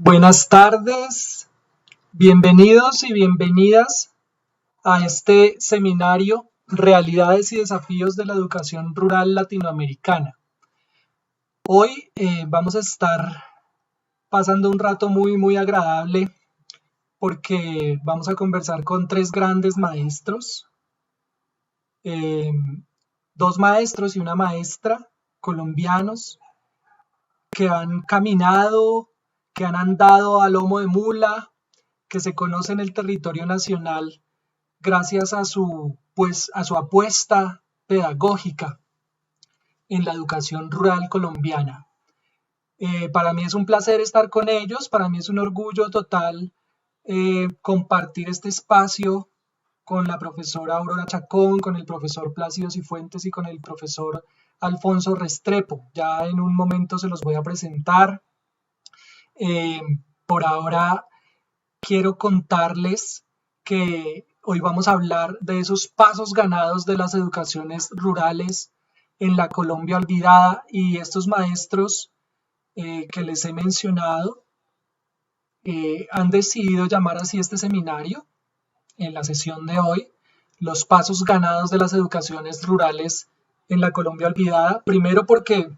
Buenas tardes, bienvenidos y bienvenidas a este seminario Realidades y desafíos de la educación rural latinoamericana. Hoy vamos a estar pasando un rato muy agradable porque vamos a conversar con tres grandes maestros, eh, dos maestros y una maestra colombianos que han caminado, que han andado a lomo de mula, que se conoce en el territorio nacional gracias a su apuesta pedagógica en la educación rural colombiana. Para mí es un placer estar con ellos, para mí es un orgullo total compartir este espacio con la profesora Aurora Chacón, con el profesor Plácido Cifuentes y con el profesor Alfonso Restrepo. Ya en un momento se los voy a presentar. Eh, por ahora quiero contarles que hoy vamos a hablar de esos pasos ganados de las educaciones rurales en la Colombia olvidada, y estos maestros que les he mencionado han decidido llamar así este seminario en la sesión de hoy: los pasos ganados de las educaciones rurales en la Colombia olvidada. Primero porque,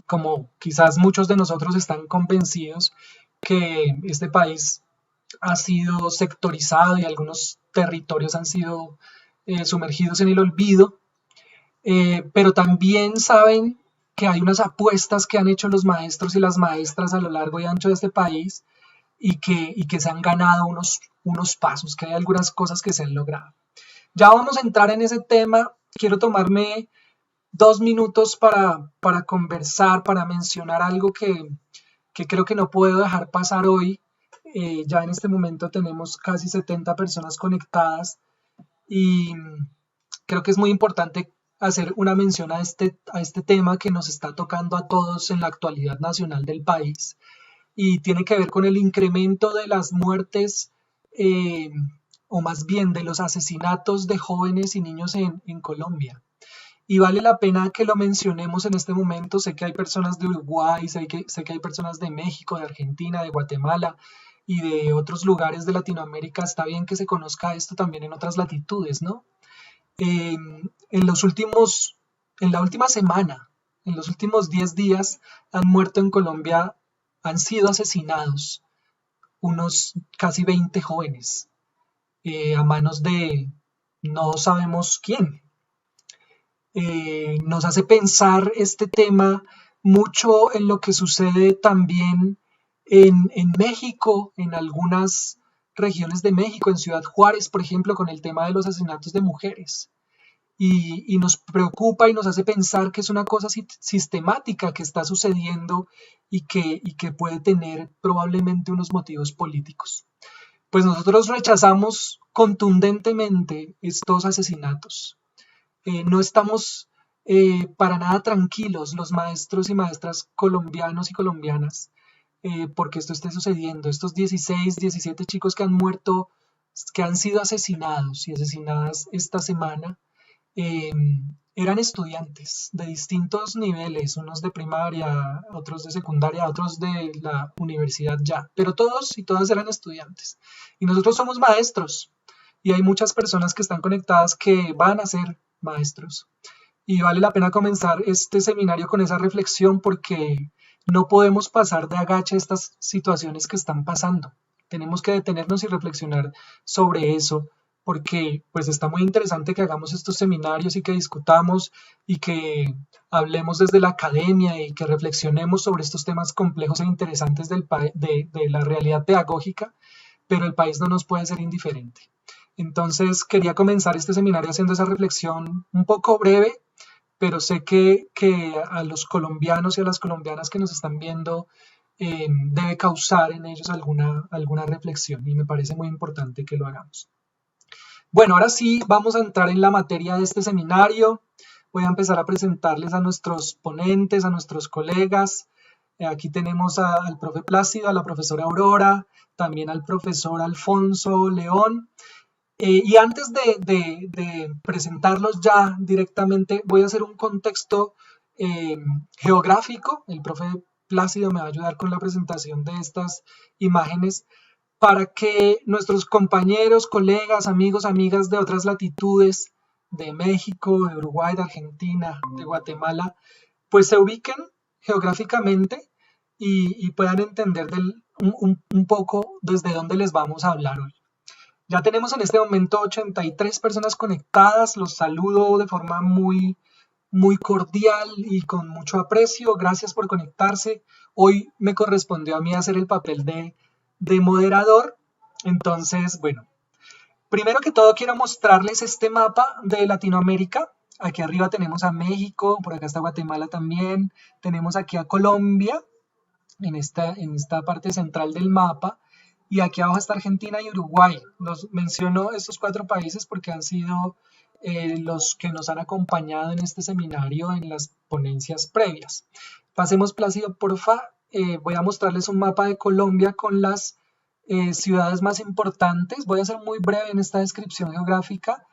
como quizás muchos de nosotros están convencidos, que este país ha sido sectorizado y algunos territorios han sido sumergidos en el olvido, pero también saben que hay unas apuestas que han hecho los maestros y las maestras a lo largo y ancho de este país, y que se han ganado unos pasos, que hay algunas cosas que se han logrado. Ya vamos a entrar en ese tema. Quiero tomarme 2 minutos para conversar, para mencionar algo que creo que no puedo dejar pasar hoy. Ya en este momento tenemos casi 70 personas conectadas y creo que es muy importante hacer una mención a este tema que nos está tocando a todos en la actualidad nacional del país, y tiene que ver con el incremento de las muertes, eh, o más bien de los asesinatos de jóvenes y niños en Colombia. Y vale la pena que lo mencionemos en este momento. Sé que hay personas de Uruguay, sé que hay personas de México, de Argentina, de Guatemala y de otros lugares de Latinoamérica. Está bien que se conozca esto también en otras latitudes, ¿no? Eh, en los últimos, en la última semana, en los últimos 10 días, han muerto en Colombia, han sido asesinados unos casi 20 jóvenes, a manos de no sabemos quién. Nos hace pensar este tema mucho en lo que sucede también en México, en algunas regiones de México, en Ciudad Juárez, por ejemplo, con el tema de los asesinatos de mujeres. Y nos preocupa y nos hace pensar que es una cosa sistemática que está sucediendo, y que puede tener probablemente unos motivos políticos. Pues nosotros rechazamos contundentemente estos asesinatos. No estamos para nada tranquilos los maestros y maestras colombianos y colombianas, porque esto esté sucediendo. Estos 16, 17 chicos que han muerto, que han sido asesinados y asesinadas esta semana, eh, eran estudiantes de distintos niveles, unos de primaria, otros de secundaria, otros de la universidad ya, pero todos y todas eran estudiantes. Y nosotros somos maestros, y hay muchas personas que están conectadas que van a ser maestros. Y vale la pena comenzar este seminario con esa reflexión, porque no podemos pasar de agache estas situaciones que están pasando. Tenemos que detenernos y reflexionar sobre eso, porque pues está muy interesante que hagamos estos seminarios y que discutamos y que hablemos desde la academia y que reflexionemos sobre estos temas complejos e interesantes de la realidad pedagógica, pero el país no nos puede ser indiferente. Entonces quería comenzar este seminario haciendo esa reflexión un poco breve, pero sé que a los colombianos y a las colombianas que nos están viendo debe causar en ellos alguna reflexión, y me parece muy importante que lo hagamos. Bueno, ahora sí vamos a entrar en la materia de este seminario. Voy a empezar a presentarles a nuestros ponentes, a nuestros colegas. Aquí tenemos al profe Plácido, a la profesora Aurora, también al profesor Alfonso León. Y antes de presentarlos ya directamente, voy a hacer un contexto geográfico. El profe Plácido me va a ayudar con la presentación de estas imágenes para que nuestros compañeros, colegas, amigos, amigas de otras latitudes, de México, de Uruguay, de Argentina, de Guatemala, pues se ubiquen geográficamente y puedan entender un poco desde dónde les vamos a hablar hoy. Ya tenemos en este momento 83 personas conectadas, los saludo de forma muy cordial y con mucho aprecio. Gracias por conectarse. Hoy me correspondió a mí hacer el papel de moderador. Entonces, bueno, primero que todo quiero mostrarles este mapa de Latinoamérica. Aquí arriba tenemos a México, por acá está Guatemala también. Tenemos aquí a Colombia en esta parte central del mapa. Y aquí abajo está Argentina y Uruguay. Los menciono estos 4 países porque han sido los que nos han acompañado en este seminario en las ponencias previas. Pasemos, Plácido, porfa. Voy a mostrarles un mapa de Colombia con las ciudades más importantes. Voy a ser muy breve en esta descripción geográfica.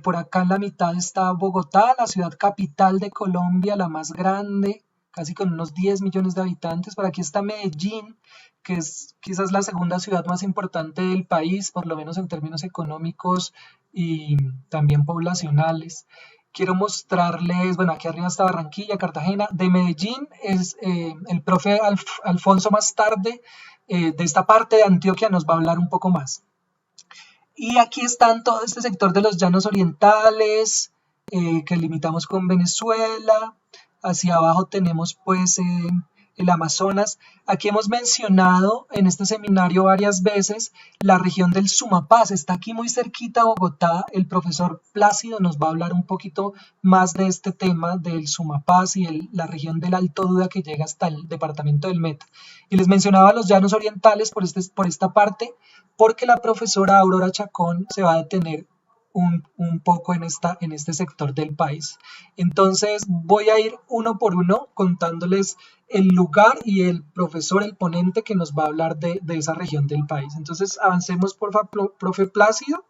Por acá en la mitad está Bogotá, la ciudad capital de Colombia, la más grande, casi con unos 10 millones de habitantes. Por aquí está Medellín, que es quizás la segunda ciudad más importante del país, por lo menos en términos económicos y también poblacionales. Quiero mostrarles, bueno, aquí arriba está Barranquilla, Cartagena. De Medellín es el profe Alfonso más tarde, de esta parte de Antioquia nos va a hablar un poco más. Y aquí están todo este sector de los llanos orientales, que limitamos con Venezuela. Hacia abajo tenemos pues el Amazonas. Aquí hemos mencionado en este seminario varias veces la región del Sumapaz. Está aquí muy cerquita a Bogotá. El profesor Plácido nos va a hablar un poquito más de este tema del Sumapaz y la región del Alto Duda que llega hasta el departamento del Meta. Y les mencionaba los llanos orientales por esta parte, porque la profesora Aurora Chacón se va a detener un poco en este sector del país. Entonces voy a ir uno por uno contándoles el lugar y el profesor, el ponente que nos va a hablar de esa región del país. Entonces avancemos, por favor, profe Plácido.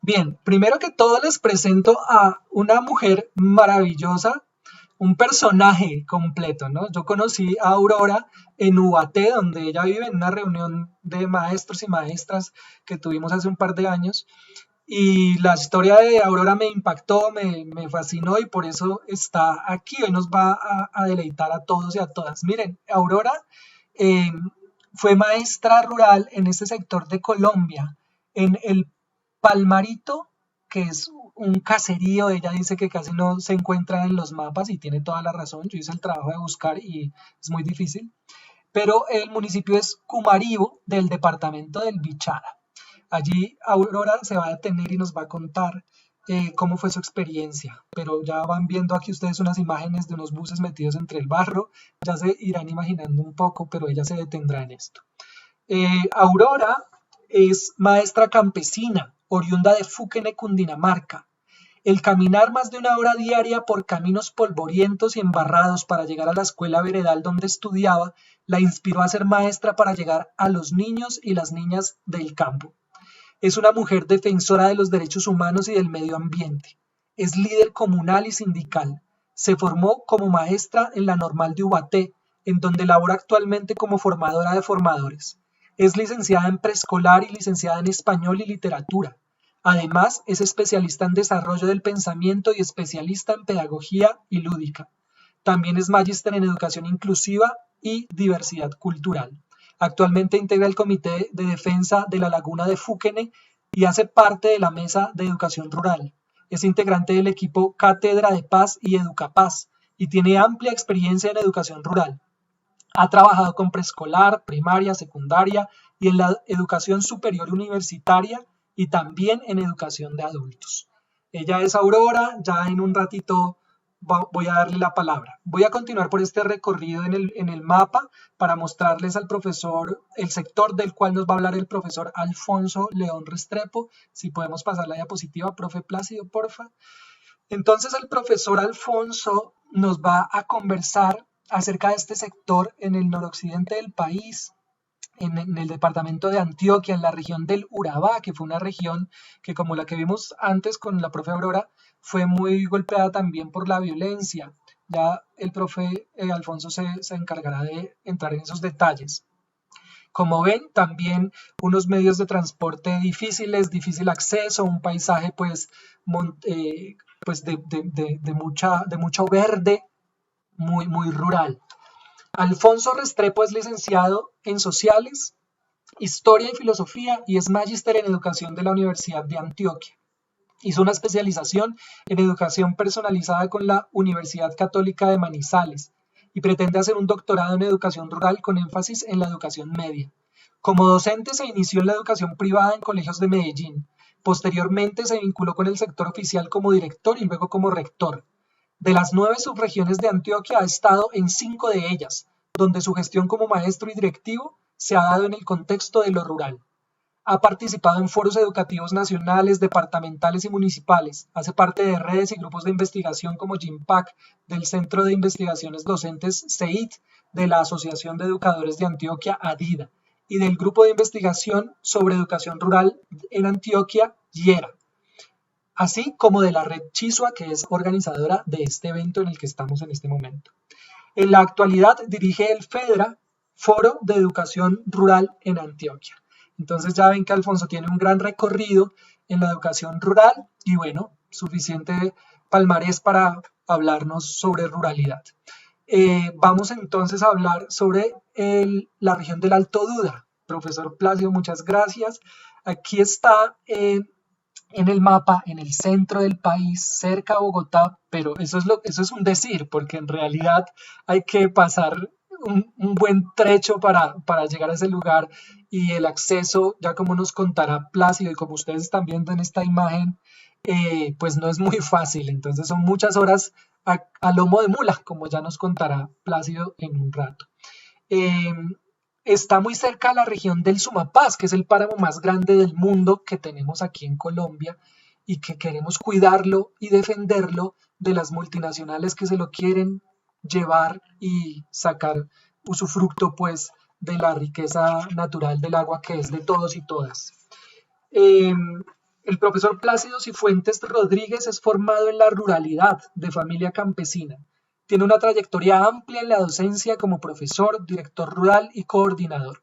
Bien, primero que todo les presento a una mujer maravillosa, un personaje completo, ¿no? Yo conocí a Aurora en Ubaté, donde ella vive, en una reunión de maestros y maestras que tuvimos hace un par de años. Y la historia de Aurora me impactó, me fascinó y por eso está aquí. Hoy nos va a deleitar a todos y a todas. Miren, Aurora eh, fue maestra rural en este sector de Colombia, en el Palmarito, que es un caserío. Ella dice que casi no se encuentra en los mapas y tiene toda la razón. Yo hice el trabajo de buscar y es muy difícil. Pero el municipio es Cumaribo, del departamento del Bichara. Allí Aurora se va a detener y nos va a contar cómo fue su experiencia. Pero ya van viendo aquí ustedes unas imágenes de unos buses metidos entre el barro. Ya se irán imaginando un poco, pero ella se detendrá en esto. Aurora es maestra campesina, oriunda de Fuquene, Cundinamarca. El caminar más de una hora diaria por caminos polvorientos y embarrados para llegar a la escuela veredal donde estudiaba la inspiró a ser maestra para llegar a los niños y las niñas del campo. Es una mujer defensora de los derechos humanos y del medio ambiente. Es líder comunal y sindical. Se formó como maestra en la Normal de Ubaté, en donde labora actualmente como formadora de formadores. Es licenciada en preescolar y licenciada en español y literatura. Además, es especialista en desarrollo del pensamiento y especialista en pedagogía y lúdica. También es magíster en educación inclusiva y diversidad cultural. Actualmente integra el Comité de Defensa de la Laguna de Fuquene y hace parte de la Mesa de Educación Rural. Es integrante del equipo Cátedra de Paz y Educapaz y tiene amplia experiencia en educación rural. Ha trabajado con preescolar, primaria, secundaria y en la educación superior universitaria y también en educación de adultos. Ella es Aurora. Ya en un ratito voy a darle la palabra. Voy a continuar por este recorrido en el mapa para mostrarles al profesor el sector del cual nos va a hablar el profesor Alfonso León Restrepo. Si podemos pasar la diapositiva, profe Plácido, porfa. Entonces el profesor Alfonso nos va a conversar acerca de este sector en el noroccidente del país, en el departamento de Antioquia, en la región del Urabá, que fue una región que, como la que vimos antes con la profe Aurora, fue muy golpeada también por la violencia. Ya el profe Alfonso se encargará de entrar en esos detalles. Como ven, también unos medios de transporte difíciles, difícil acceso, un paisaje pues de mucho verde, muy rural. Alfonso Restrepo es licenciado en Sociales, Historia y Filosofía y es magíster en Educación de la Universidad de Antioquia. Hizo una especialización en Educación Personalizada con la Universidad Católica de Manizales y pretende hacer un doctorado en Educación Rural con énfasis en la educación media. Como docente se inició en la educación privada en colegios de Medellín. Posteriormente se vinculó con el sector oficial como director y luego como rector. De las 9 subregiones de Antioquia ha estado en 5 de ellas, donde su gestión como maestro y directivo se ha dado en el contexto de lo rural. Ha participado en foros educativos nacionales, departamentales y municipales. Hace parte de redes y grupos de investigación como GIMPAC, del Centro de Investigaciones Docentes CEIT, de la Asociación de Educadores de Antioquia, ADIDA, y del Grupo de Investigación sobre Educación Rural en Antioquia, YERA, así como de la red Chisua, que es organizadora de este evento en el que estamos en este momento. En la actualidad dirige el FEDRA, Foro de Educación Rural en Antioquia. Entonces ya ven que Alfonso tiene un gran recorrido en la educación rural y bueno, suficiente palmarés para hablarnos sobre ruralidad. Vamos entonces a hablar sobre la región del Alto Duda. Profesor Plácido, muchas gracias. Aquí está en el mapa, en el centro del país, cerca a Bogotá, pero eso es un decir, porque en realidad hay que pasar un buen trecho para llegar a ese lugar y el acceso, ya como nos contará Plácido y como ustedes están viendo en esta imagen, pues no es muy fácil, entonces son muchas horas a lomo de mula, como ya nos contará Plácido en un rato. Está muy cerca a la región del Sumapaz, que es el páramo más grande del mundo que tenemos aquí en Colombia y que queremos cuidarlo y defenderlo de las multinacionales que se lo quieren llevar y sacar usufructo pues de la riqueza natural del agua que es de todos y todas. El profesor Plácido Cifuentes Rodríguez es formado en la ruralidad de familia campesina. Tiene una trayectoria amplia en la docencia como profesor, director rural y coordinador.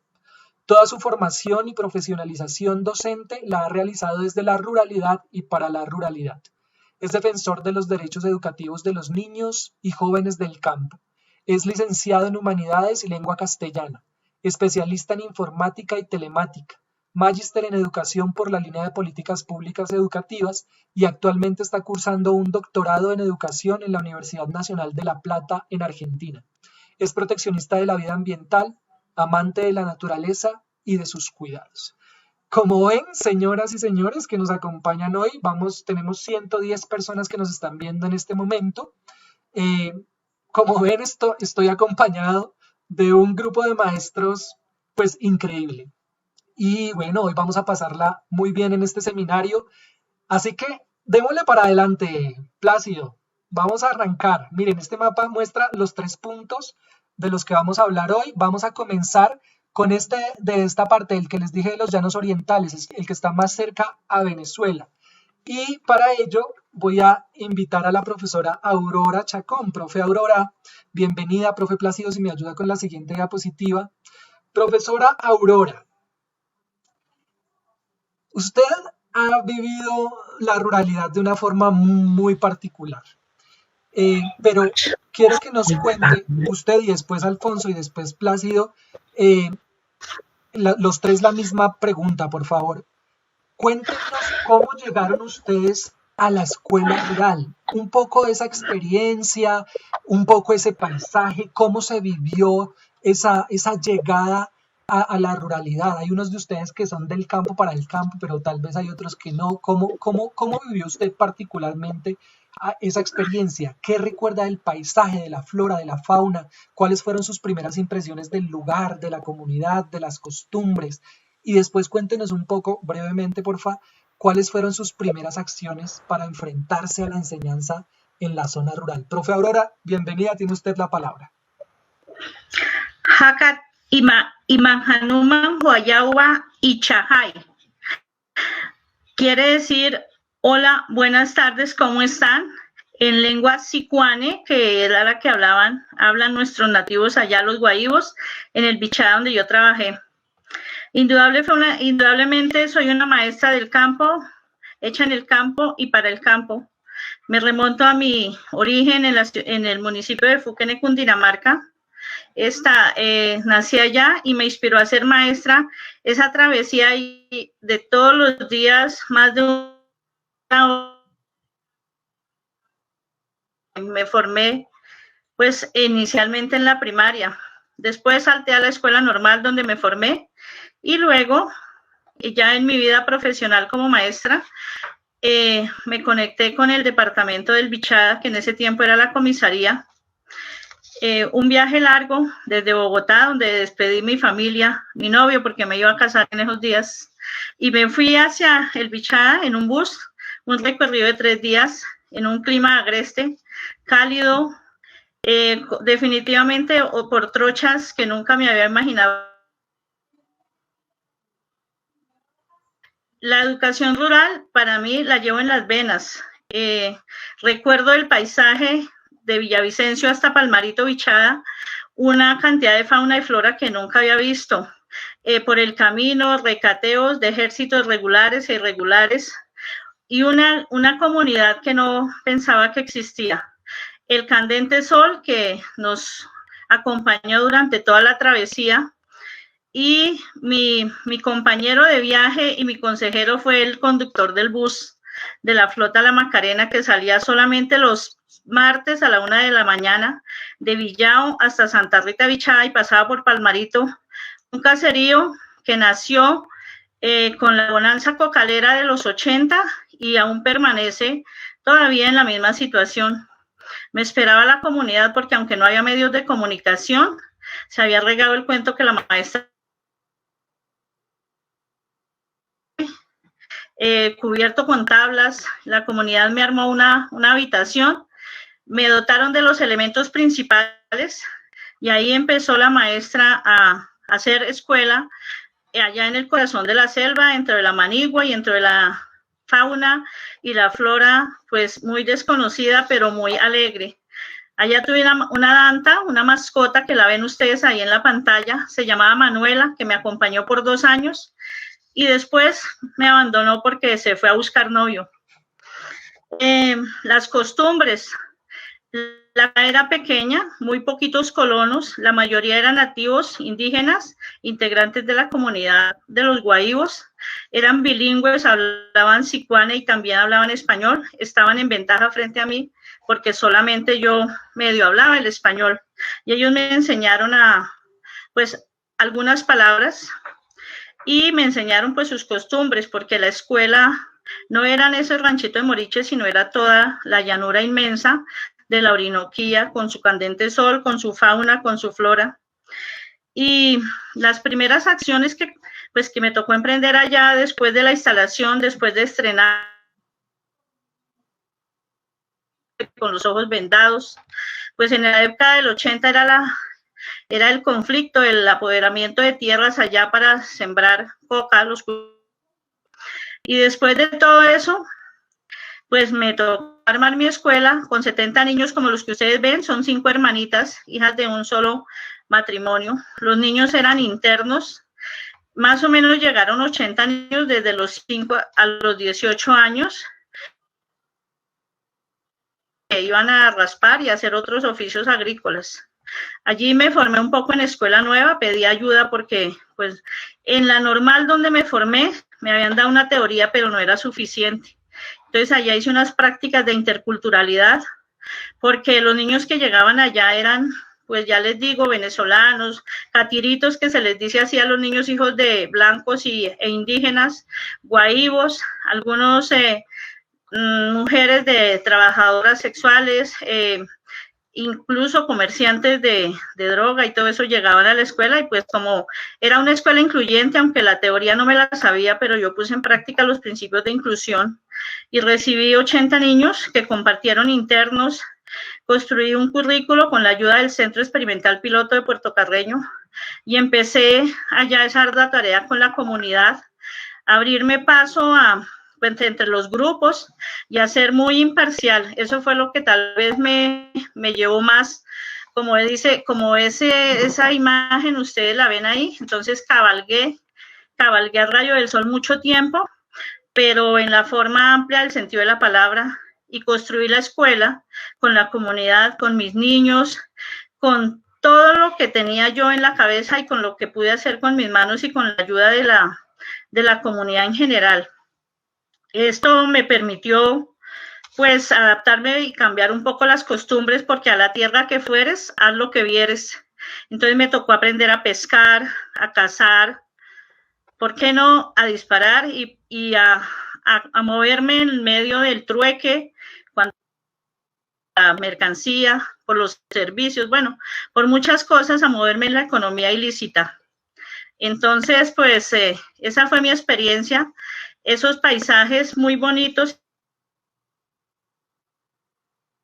Toda su formación y profesionalización docente la ha realizado desde la ruralidad y para la ruralidad. Es defensor de los derechos educativos de los niños y jóvenes del campo. Es licenciado en Humanidades y Lengua Castellana, especialista en Informática y Telemática, magíster en Educación por la línea de Políticas Públicas Educativas y actualmente está cursando un doctorado en Educación en la Universidad Nacional de La Plata en Argentina. Es proteccionista de la vida ambiental, amante de la naturaleza y de sus cuidados. Como ven, señoras y señores que nos acompañan hoy, tenemos 110 personas que nos están viendo en este momento. Como ven, estoy acompañado de un grupo de maestros pues increíble. Y bueno, hoy vamos a pasarla muy bien en este seminario. Así que démosle para adelante, Plácido. Vamos a arrancar. Miren, este mapa muestra los 3 puntos de los que vamos a hablar hoy. Vamos a comenzar con de esta parte, el que les dije de los llanos orientales, es el que está más cerca a Venezuela. Y para ello voy a invitar a la profesora Aurora Chacón. Profe Aurora, bienvenida. Profe Plácido, si me ayuda con la siguiente diapositiva. Profesora Aurora, usted ha vivido la ruralidad de una forma muy particular, pero quiero que nos cuente usted y después Alfonso y después Plácido, los 3 la misma pregunta, por favor. Cuéntenos cómo llegaron ustedes a la escuela rural, un poco de esa experiencia, un poco ese paisaje, cómo se vivió esa llegada a la ruralidad. Hay unos de ustedes que son del campo para el campo, pero tal vez hay otros que no. ¿Cómo vivió usted particularmente esa experiencia? ¿Qué recuerda del paisaje, de la flora, de la fauna? ¿Cuáles fueron sus primeras impresiones del lugar, de la comunidad, de las costumbres? Y después cuéntenos un poco, brevemente, porfa, cuáles fueron sus primeras acciones para enfrentarse a la enseñanza en la zona rural. Profe Aurora, bienvenida, tiene usted la palabra. Hakat Imanhanuman Huayawa y Chahai. Quiere decir, hola, buenas tardes, ¿cómo están? en lengua sicuane, que era la que hablan nuestros nativos allá, los guaíbos, en el Bichada donde yo trabajé. Indudablemente soy una maestra del campo, hecha en el campo y para el campo. Me remonto a mi origen en el municipio de Fuquene, Cundinamarca. Nací allá y me inspiró a ser maestra. Esa travesía de todos los días, más de una hora. Me formé pues inicialmente en la primaria. Después salté a la escuela normal donde me formé y luego ya en mi vida profesional como maestra me conecté con el departamento del Bichada, que en ese tiempo era la comisaría. Un viaje largo desde Bogotá, donde despedí mi familia, mi novio, porque me iba a casar en esos días, y me fui hacia el Bichada en un bus, un recorrido de 3 días en un clima agreste, cálido, definitivamente por trochas que nunca me había imaginado. La educación rural para mí la llevo en las venas. Recuerdo el paisaje de Villavicencio hasta Palmarito Bichada, una cantidad de fauna y flora que nunca había visto. Por el camino, recateos de ejércitos regulares e irregulares y una comunidad que no pensaba que existía. El candente sol que nos acompañó durante toda la travesía, y mi compañero de viaje y mi consejero fue el conductor del bus de la flota La Macarena, que salía solamente los martes a la 1 de la mañana de Villao hasta Santa Rita Bichada y pasaba por Palmarito, un caserío que nació con la bonanza cocalera de los 80 y aún permanece todavía en la misma situación. Me esperaba la comunidad porque aunque no había medios de comunicación, se había regado el cuento que la maestra cubierto con tablas, la comunidad me armó una habitación, me dotaron de los elementos principales y ahí empezó la maestra a hacer escuela allá en el corazón de la selva, entre la manigua y entre la fauna y la flora, pues muy desconocida, pero muy alegre. Allá tuve una danta, una mascota que la ven ustedes ahí en la pantalla, se llamaba Manuela, que me acompañó por 2 años y después me abandonó porque se fue a buscar novio. Las costumbres. La era pequeña, muy poquitos colonos, la mayoría eran nativos indígenas, integrantes de la comunidad de los guaíbos, eran bilingües, hablaban sicuane y también hablaban español, estaban en ventaja frente a mí porque solamente yo medio hablaba el español y ellos me enseñaron pues algunas palabras y me enseñaron pues sus costumbres, porque la escuela no era en ese ranchito de Moriche, sino era toda la llanura inmensa de la Orinoquía, con su candente sol, con su fauna, con su flora. Y las primeras acciones que me tocó emprender allá después de la instalación, después de estrenar con los ojos vendados, pues en la época del 80 era el conflicto, el apoderamiento de tierras allá para sembrar coca, y después de todo eso, pues me tocó armar mi escuela con 70 niños como los que ustedes ven, son 5 hermanitas, hijas de un solo matrimonio. Los niños eran internos, más o menos llegaron 80 niños desde los 5 a los 18 años, que iban a raspar y hacer otros oficios agrícolas. Allí me formé un poco en escuela nueva, pedí ayuda porque pues en la normal donde me formé me habían dado una teoría pero no era suficiente. Entonces allá hice unas prácticas de interculturalidad porque los niños que llegaban allá eran, pues ya les digo, venezolanos, catiritos, que se les dice así a los niños hijos de blancos e indígenas, guaíbos, algunos mujeres de trabajadoras sexuales, incluso comerciantes de droga y todo eso llegaban a la escuela y pues como era una escuela incluyente, aunque la teoría no me la sabía, pero yo puse en práctica los principios de inclusión y recibí 80 niños que compartieron internos, construí un currículo con la ayuda del Centro Experimental Piloto de Puerto Carreño y empecé allá esa ardua tarea con la comunidad, a abrirme paso a entre los grupos y a ser muy imparcial. Eso fue lo que tal vez me llevó más, como dice, como esa imagen, ustedes la ven ahí. Entonces cabalgué a rayo del sol mucho tiempo, pero en la forma amplia del sentido de la palabra, y construí la escuela con la comunidad, con mis niños, con todo lo que tenía yo en la cabeza y con lo que pude hacer con mis manos y con la ayuda de la comunidad en general. Esto me permitió pues adaptarme y cambiar un poco las costumbres, porque a la tierra que fueres, haz lo que vieres. Entonces me tocó aprender a pescar, a cazar, ¿por qué no? A disparar y a moverme en medio del trueque, cuando la mercancía, por los servicios, bueno, por muchas cosas, a moverme en la economía ilícita. Entonces, pues, esa fue mi experiencia, esos paisajes muy bonitos,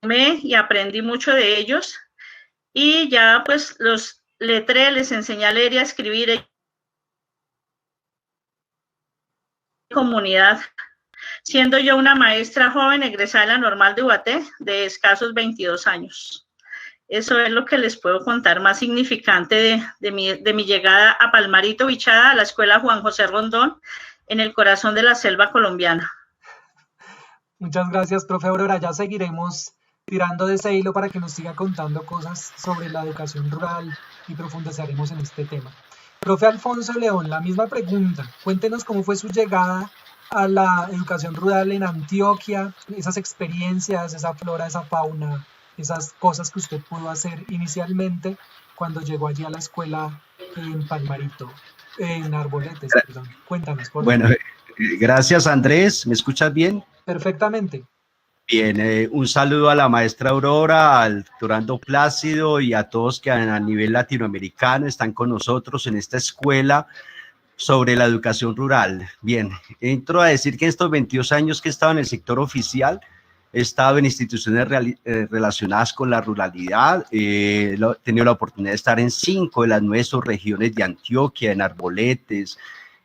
y aprendí mucho de ellos, y ya, pues, los letré, les enseñé a leer y a escribir. Comunidad, siendo yo una maestra joven egresada de la Normal de Ubaté, de escasos 22 años. Eso es lo que les puedo contar más significante de mi llegada a Palmarito Vichada, a la escuela Juan José Rondón, en el corazón de la selva colombiana. Muchas gracias, profe Aurora. Ya seguiremos tirando de ese hilo para que nos siga contando cosas sobre la educación rural y profundizaremos en este tema. Profe Alfonso León, la misma pregunta. Cuéntenos cómo fue su llegada a la educación rural en Antioquia, esas experiencias, esa flora, esa fauna, esas cosas que usted pudo hacer inicialmente cuando llegó allí a la escuela en Palmarito, en Arboletes, perdón. Cuéntanos, por favor. Bueno, gracias Andrés, ¿me escuchas bien? Perfectamente. Bien, un saludo a la maestra Aurora, al doctorando Plácido y a todos que a nivel latinoamericano están con nosotros en esta escuela sobre la educación rural. Bien, entro a decir que en estos 22 años que he estado en el sector oficial, he estado en instituciones relacionadas con la ruralidad, he tenido la oportunidad de estar en 5 de las 9 subregiones de Antioquia, en Arboletes,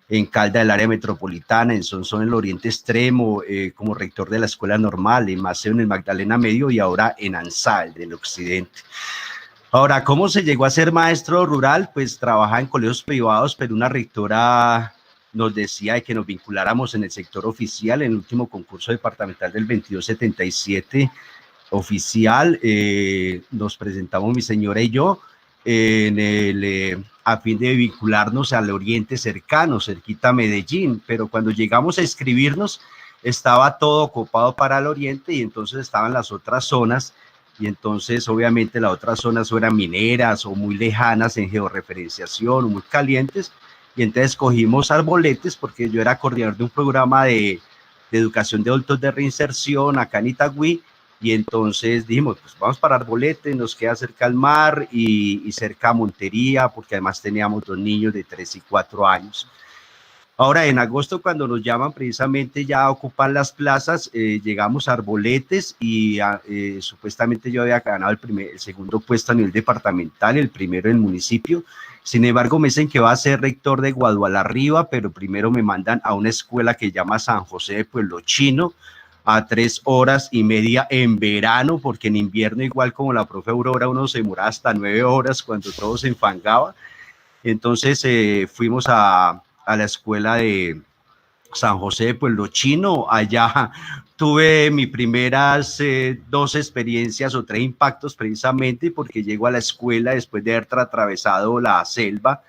en Calda del área metropolitana, en Sonsón, en el oriente extremo, como rector de la escuela normal, en Maceo, en el Magdalena Medio, y ahora en Ansal, en el occidente. Ahora, ¿cómo se llegó a ser maestro rural? Pues trabajaba en colegios privados, pero una rectora nos decía que nos vinculáramos en el sector oficial. En el último concurso departamental del 2277 oficial, nos presentamos mi señora y yo, a fin de vincularnos al oriente cercano, cerquita a Medellín, pero cuando llegamos a inscribirnos estaba todo ocupado para el oriente y entonces estaban las otras zonas, y entonces obviamente las otras zonas eran mineras o muy lejanas en georreferenciación o muy calientes, y entonces escogimos Arboletes porque yo era coordinador de un programa de educación de adultos de reinserción acá en Itagüí. Y entonces dijimos, pues vamos para Arboletes, nos queda cerca al mar y cerca a Montería, porque además teníamos 2 niños de 3 y 4 años. Ahora, en agosto, cuando nos llaman precisamente ya a ocupar las plazas, llegamos a Arboletes y supuestamente yo había ganado el segundo puesto a nivel departamental, el primero en el municipio. Sin embargo, me dicen que va a ser rector de Guadualarriba, pero primero me mandan a una escuela que se llama San José de Pueblo Chino, a 3 horas y media en verano, porque en invierno, igual como la profe Aurora, uno se demoraba hasta 9 horas cuando todo se enfangaba. Entonces fuimos a la escuela de San José de Pueblo Chino. Allá tuve mis primeras 2 experiencias o 3 impactos, precisamente porque llego a la escuela después de haber atravesado la selva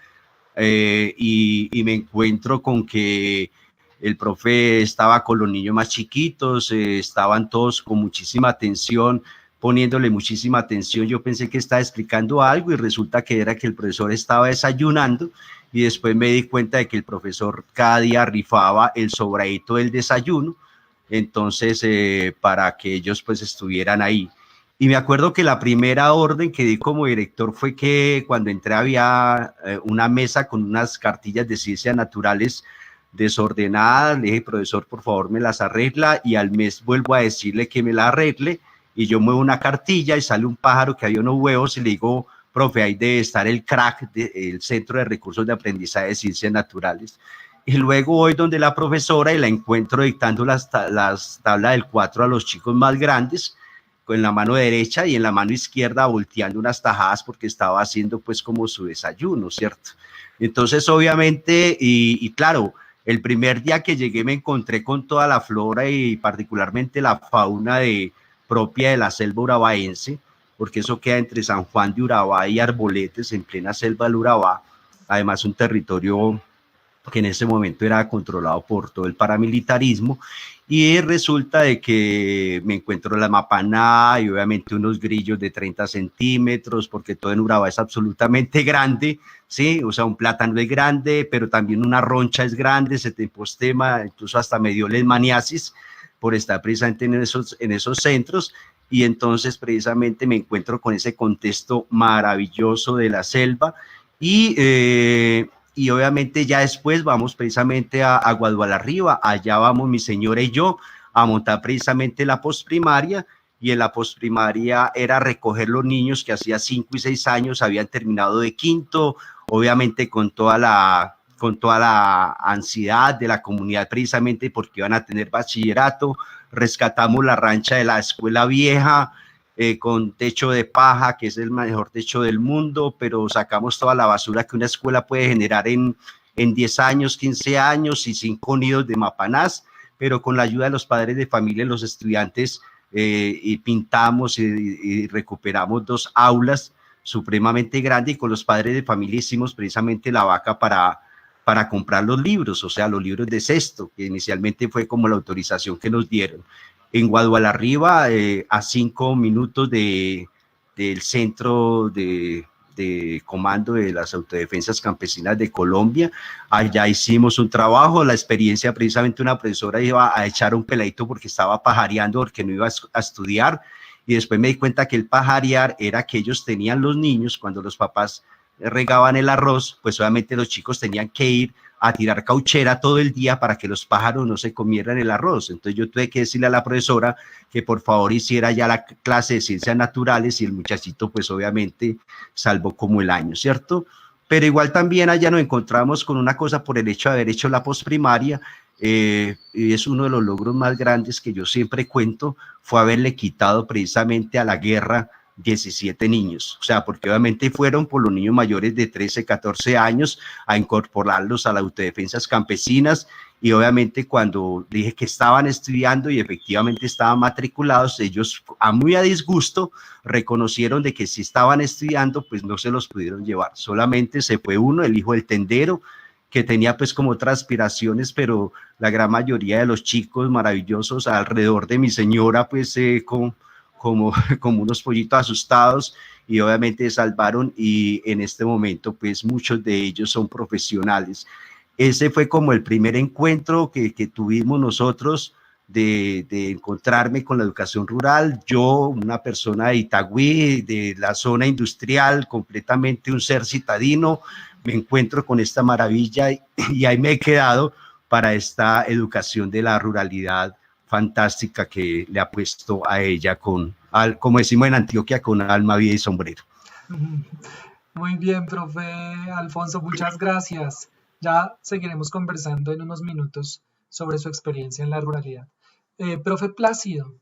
y me encuentro con que el profe estaba con los niños más chiquitos, estaban todos con muchísima atención, poniéndole muchísima atención. Yo pensé que estaba explicando algo y resulta que era que el profesor estaba desayunando, y después me di cuenta de que el profesor cada día rifaba el sobradito del desayuno, entonces para que ellos pues estuvieran ahí. Y me acuerdo que la primera orden que di como director fue que cuando entré había una mesa con unas cartillas de ciencias naturales desordenadas. Le dije, profesor, por favor me las arregla, y al mes vuelvo a decirle que me la arregle, y yo muevo una cartilla y sale un pájaro que había unos huevos, y le digo, profe, ahí debe estar el CRAC, el Centro de Recursos de Aprendizaje de Ciencias Naturales. Y luego voy donde la profesora y la encuentro dictando las tablas del 4 a los chicos más grandes, con la mano derecha y en la mano izquierda volteando unas tajadas porque estaba haciendo pues como su desayuno, ¿cierto? Entonces obviamente, y claro, el primer día que llegué me encontré con toda la flora y particularmente la fauna propia de la selva urabaense, porque eso queda entre San Juan de Urabá y Arboletes, en plena selva del Urabá, además un territorio que en ese momento era controlado por todo el paramilitarismo, y resulta de que me encuentro la mapaná y obviamente unos grillos de 30 centímetros, porque todo en Urabá es absolutamente grande, ¿sí? O sea, un plátano es grande, pero también una roncha es grande, setempostema, incluso hasta me dio leishmaniasis por estar precisamente en esos centros, y entonces precisamente me encuentro con ese contexto maravilloso de la selva, y obviamente ya después vamos precisamente a Guadualarriba, allá vamos mi señora y yo a montar precisamente la postprimaria, y en la postprimaria era recoger los niños que hacía 5 y 6 años habían terminado de quinto, obviamente con toda la ansiedad de la comunidad precisamente porque iban a tener bachillerato. Rescatamos la rancha de la escuela vieja, con techo de paja, que es el mejor techo del mundo, pero sacamos toda la basura que una escuela puede generar en 10 años, 15 años y 5 nidos de mapanás, pero con la ayuda de los padres de familia, los estudiantes, y pintamos y recuperamos 2 aulas supremamente grandes, y con los padres de familia hicimos precisamente la vaca para comprar los libros, o sea, los libros de sexto, que inicialmente fue como la autorización que nos dieron. En Guadualarriba, a 5 minutos del centro de comando de las autodefensas campesinas de Colombia. Allá hicimos un trabajo, la experiencia precisamente una profesora iba a echar un peladito porque estaba pajareando, porque no iba a estudiar, y después me di cuenta que el pajarear era que ellos tenían los niños, cuando los papás regaban el arroz, pues obviamente los chicos tenían que ir a tirar cauchera todo el día para que los pájaros no se comieran el arroz. Entonces yo tuve que decirle a la profesora que por favor hiciera ya la clase de ciencias naturales, y el muchachito pues obviamente salvó como el año, ¿cierto? Pero igual también allá nos encontramos con una cosa por el hecho de haber hecho la postprimaria, y es uno de los logros más grandes que yo siempre cuento, fue haberle quitado precisamente a la guerra 17 niños, o sea, porque obviamente fueron por los niños mayores de 13, 14 años a incorporarlos a las autodefensas campesinas, y obviamente cuando dije que estaban estudiando y efectivamente estaban matriculados, ellos muy a disgusto reconocieron de que si estaban estudiando, pues no se los pudieron llevar, solamente se fue uno, el hijo del tendero, que tenía pues como otras aspiraciones, pero la gran mayoría de los chicos maravillosos alrededor de mi señora, pues como unos pollitos asustados, y obviamente salvaron, y en este momento pues muchos de ellos son profesionales. Ese fue como el primer encuentro que tuvimos nosotros de encontrarme con la educación rural. Yo, una persona de Itagüí, de la zona industrial, completamente un ser citadino, me encuentro con esta maravilla, y ahí me he quedado para esta educación de la ruralidad fantástica que le ha puesto a ella como decimos en Antioquia, con alma, vida y sombrero. Muy bien, profe Alfonso, muchas gracias. Ya seguiremos conversando en unos minutos sobre su experiencia en la ruralidad. Profe Plácido,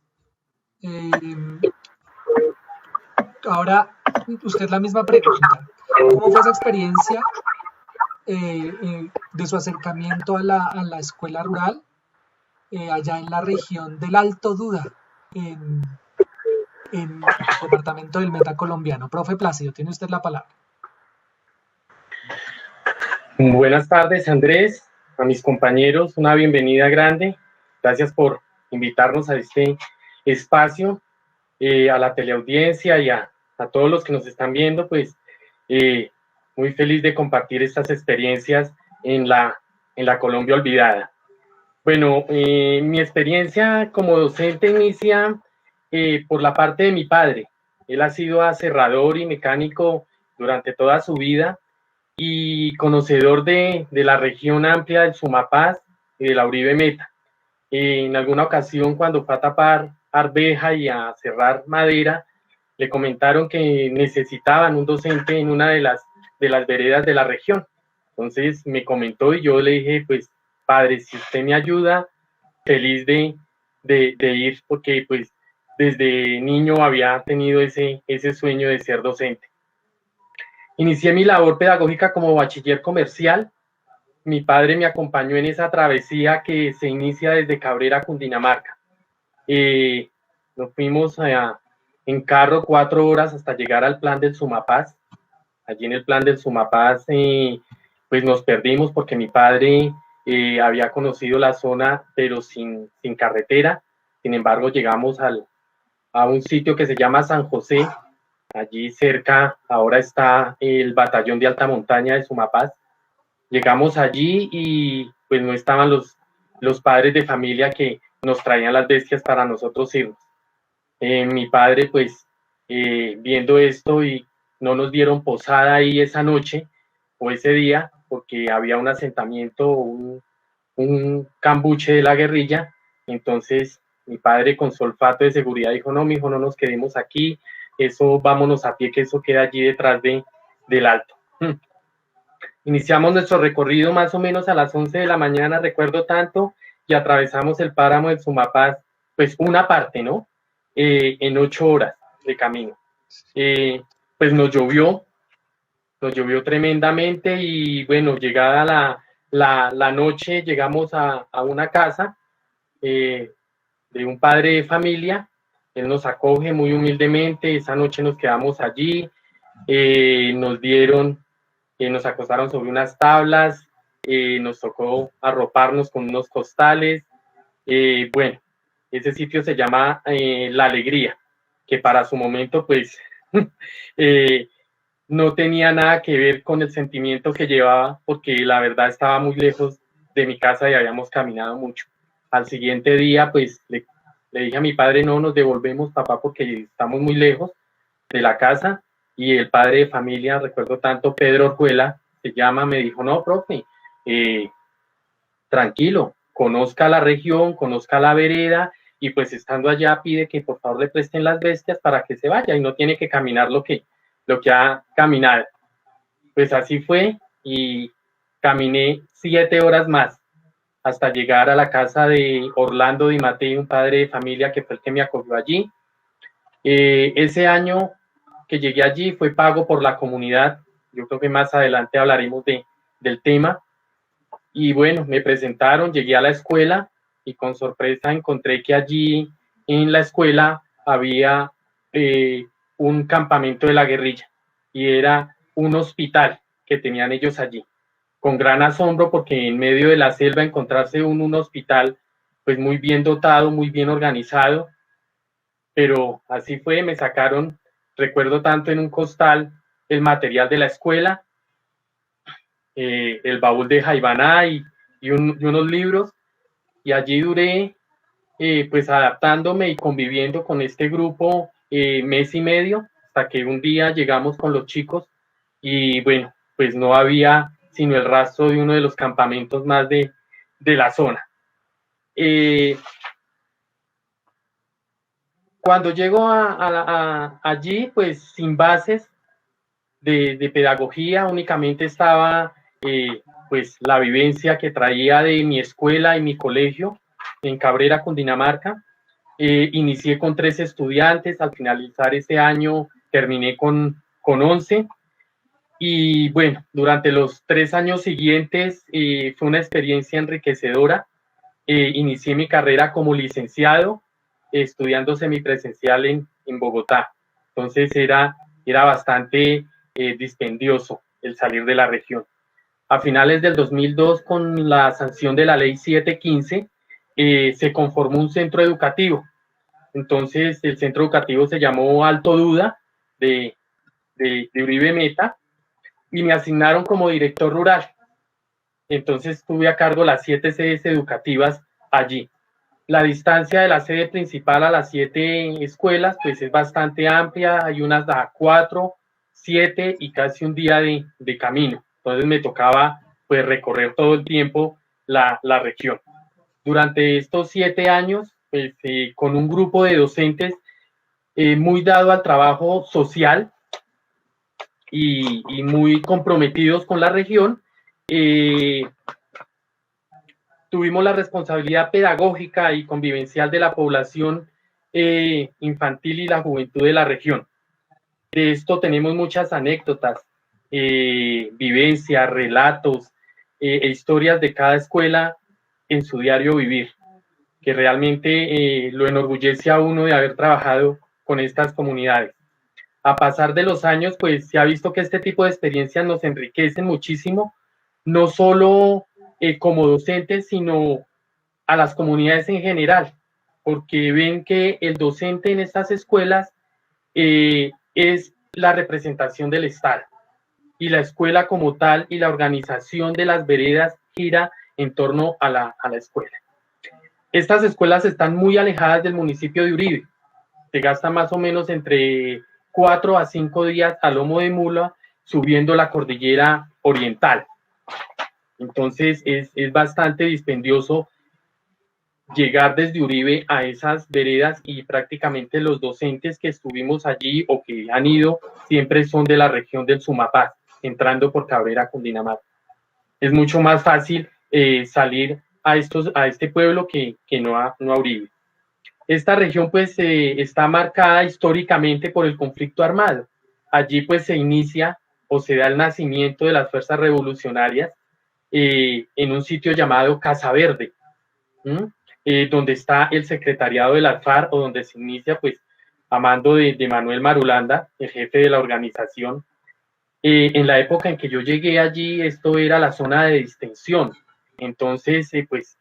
ahora usted la misma pregunta. ¿Cómo fue esa experiencia de su acercamiento a la escuela rural allá en la región del Alto Duda, en el departamento del Meta colombiano? Profe Plácido, tiene usted la palabra. Buenas tardes, Andrés, a mis compañeros, una bienvenida grande. Gracias por invitarnos a este espacio, a la teleaudiencia y a todos los que nos están viendo, pues muy feliz de compartir estas experiencias en la Colombia olvidada. Bueno, mi experiencia como docente inicia por la parte de mi padre. Él ha sido aserrador y mecánico durante toda su vida y conocedor de la región amplia del Sumapaz y de la Uribe Meta. En alguna ocasión, cuando fue a tapar arveja y a serrar madera, le comentaron que necesitaban un docente en una de las veredas de la región. Entonces me comentó y yo le dije, pues padre, si usted me ayuda, feliz de ir, porque pues desde niño había tenido ese sueño de ser docente. Inicié mi labor pedagógica como bachiller comercial. Mi padre me acompañó en esa travesía que se inicia desde Cabrera, Cundinamarca. Nos fuimos en carro 4 horas hasta llegar al plan del Sumapaz. Allí en el plan del Sumapaz, pues nos perdimos porque mi padre había conocido la zona, pero sin carretera. Sin embargo, llegamos a un sitio que se llama San José. Allí cerca ahora está el batallón de alta montaña de Sumapaz. Llegamos allí y pues no estaban los padres de familia que nos traían las bestias para nosotros irnos. Mi padre pues viendo esto y no nos dieron posada ahí esa noche o ese día porque había un asentamiento, un cambuche de la guerrilla. Entonces mi padre con su olfato de seguridad dijo, no, mijo, no nos quedemos aquí, eso vámonos a pie, que eso queda allí detrás del alto. Iniciamos nuestro recorrido más o menos a las 11 de la mañana, recuerdo tanto, y atravesamos el páramo del Sumapaz, pues una parte, ¿no? En 8 horas de camino. Pues nos llovió tremendamente y bueno, llegada la noche llegamos a una casa de un padre de familia. Él nos acoge muy humildemente, esa noche nos quedamos allí, nos acostaron sobre unas tablas, nos tocó arroparnos con unos costales. Bueno, ese sitio se llama La Alegría, que para su momento pues no tenía nada que ver con el sentimiento que llevaba, porque la verdad estaba muy lejos de mi casa y habíamos caminado mucho. Al siguiente día pues le dije a mi padre, no, nos devolvemos, papá, porque estamos muy lejos de la casa. Y el padre de familia, recuerdo tanto, Pedro Orjuela, se llama, me dijo, no, profe, tranquilo, conozca la región, conozca la vereda, y pues estando allá pide que por favor le presten las bestias para que se vaya y no tiene que caminar lo que ha caminado. Pues así fue y caminé 7 horas más hasta llegar a la casa de Orlando Di Mattei, un padre de familia que fue el que me acogió allí. Ese año que llegué allí fue pago por la comunidad. Yo creo que más adelante hablaremos del tema. Y bueno, me presentaron, llegué a la escuela y con sorpresa encontré que allí en la escuela había un campamento de la guerrilla y era un hospital que tenían ellos allí. Con gran asombro porque en medio de la selva encontrarse un hospital pues muy bien dotado, muy bien organizado, pero así fue, me sacaron, recuerdo tanto, en un costal el material de la escuela, el baúl de Jaibaná y unos libros, y allí duré pues adaptándome y conviviendo con este grupo mes y medio, hasta que un día llegamos con los chicos y bueno, pues no había sino el rastro de uno de los campamentos más de la zona. Cuando llego allí, pues sin bases de pedagogía, únicamente estaba pues la vivencia que traía de mi escuela y mi colegio en Cabrera, Cundinamarca. Inicié con 3 estudiantes, al finalizar ese año terminé con 11. Y bueno, durante los 3 años siguientes fue una experiencia enriquecedora. Inicié mi carrera como licenciado, estudiando semipresencial en Bogotá. Entonces era bastante dispendioso el salir de la región. A finales del 2002, con la sanción de la ley 715, se conformó un centro educativo. Entonces el centro educativo se llamó Alto Duda de Uribe Meta y me asignaron como director rural. Entonces tuve a cargo las 7 sedes educativas allí. La distancia de la sede principal a las 7 escuelas pues es bastante amplia, hay unas a 4, 7 y casi un día de camino. Entonces me tocaba pues recorrer todo el tiempo la región. Durante estos 7 años, pues, con un grupo de docentes muy dado al trabajo social y muy comprometidos con la región, tuvimos la responsabilidad pedagógica y convivencial de la población infantil y la juventud de la región. De esto tenemos muchas anécdotas, vivencias, relatos e historias de cada escuela en su diario vivir, que realmente lo enorgullece a uno de haber trabajado con estas comunidades. A pasar de los años, pues se ha visto que este tipo de experiencias nos enriquecen muchísimo, no solo como docentes, sino a las comunidades en general, porque ven que el docente en estas escuelas es la representación del Estado, y la escuela como tal y la organización de las veredas gira en torno a la escuela. Estas escuelas están muy alejadas del municipio de Uribe, se gasta más o menos entre 4 a 5 días a lomo de mula subiendo la cordillera oriental. Entonces es bastante dispendioso llegar desde Uribe a esas veredas, y prácticamente los docentes que estuvimos allí o que han ido siempre son de la región del Sumapaz, entrando por Cabrera, Cundinamarca. Es mucho más fácil salir a este pueblo que no a Uribe. Esta región pues está marcada históricamente por el conflicto armado. Allí pues se inicia o se da el nacimiento de las fuerzas revolucionarias en un sitio llamado Casa Verde, donde está el secretariado de la FARC, o donde se inicia pues a mando de Manuel Marulanda, el jefe de la organización. En la época en que yo llegué allí, esto era la zona de distensión. Entonces, pues,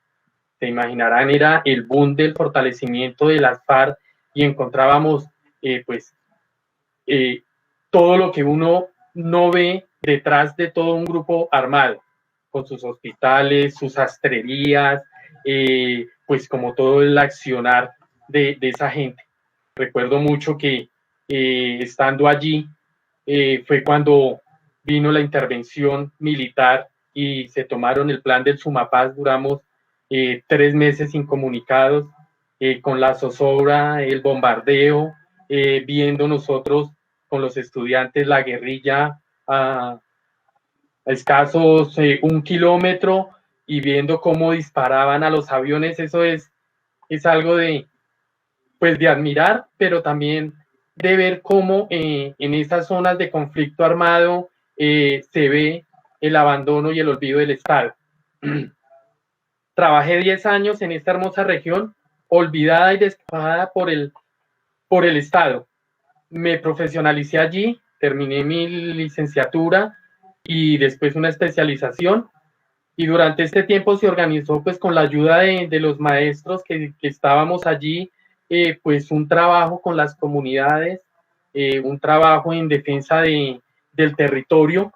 se imaginarán, era el boom del fortalecimiento de las FARC, y encontrábamos, todo lo que uno no ve detrás de todo un grupo armado, con sus hospitales, sus sastrerías, pues como todo el accionar de esa gente. Recuerdo mucho que estando allí, fue cuando vino la intervención militar y se tomaron el plan del Sumapaz. Duramos 3 meses incomunicados, con la zozobra, el bombardeo, viendo nosotros con los estudiantes la guerrilla a escasos 1 kilómetro, y viendo cómo disparaban a los aviones. Eso es algo de admirar, pero también de ver cómo en esas zonas de conflicto armado se ve el abandono y el olvido del Estado. Trabajé 10 años en esta hermosa región, olvidada y despojada por el Estado. Me profesionalicé allí, terminé mi licenciatura y después una especialización, y durante este tiempo se organizó pues con la ayuda de los maestros que estábamos allí, pues un trabajo con las comunidades, un trabajo en defensa del territorio,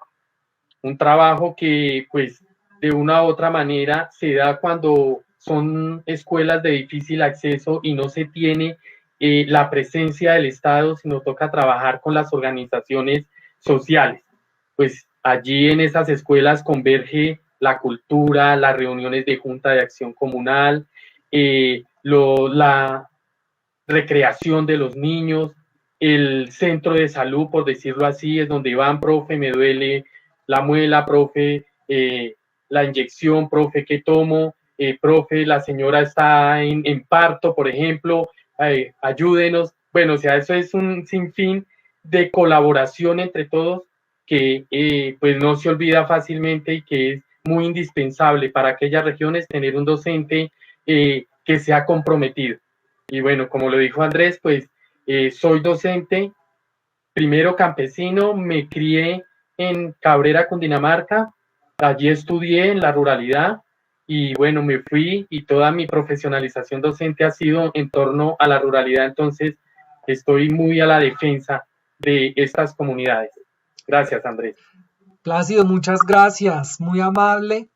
un trabajo que pues de una u otra manera se da cuando son escuelas de difícil acceso y no se tiene la presencia del Estado, sino toca trabajar con las organizaciones sociales. Pues allí en esas escuelas converge la cultura, las reuniones de junta de acción comunal, la recreación de los niños, el centro de salud, por decirlo así, es donde van, profe, me duele la muela, profe, la inyección, profe, ¿qué tomo? Profe, la señora está en parto, por ejemplo, ayúdenos. Bueno, o sea, eso es un sinfín de colaboración entre todos que pues no se olvida fácilmente, y que es muy indispensable para aquellas regiones tener un docente que sea comprometido. Y bueno, como lo dijo Andrés, pues soy docente, primero campesino, me crié en Cabrera, Cundinamarca, allí estudié en la ruralidad, y bueno, me fui, y toda mi profesionalización docente ha sido en torno a la ruralidad. Entonces estoy muy a la defensa de estas comunidades. Gracias, Andrés. Plácido, muchas gracias, muy amable.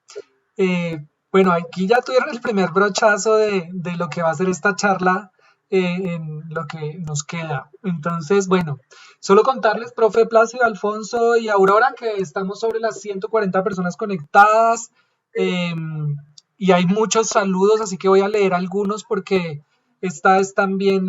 Bueno, aquí ya tuvieron el primer brochazo de lo que va a ser esta charla en lo que nos queda. Entonces, bueno, solo contarles, profe Plácido, Alfonso y Aurora, que estamos sobre las 140 personas conectadas, y hay muchos saludos, así que voy a leer algunos porque esta es también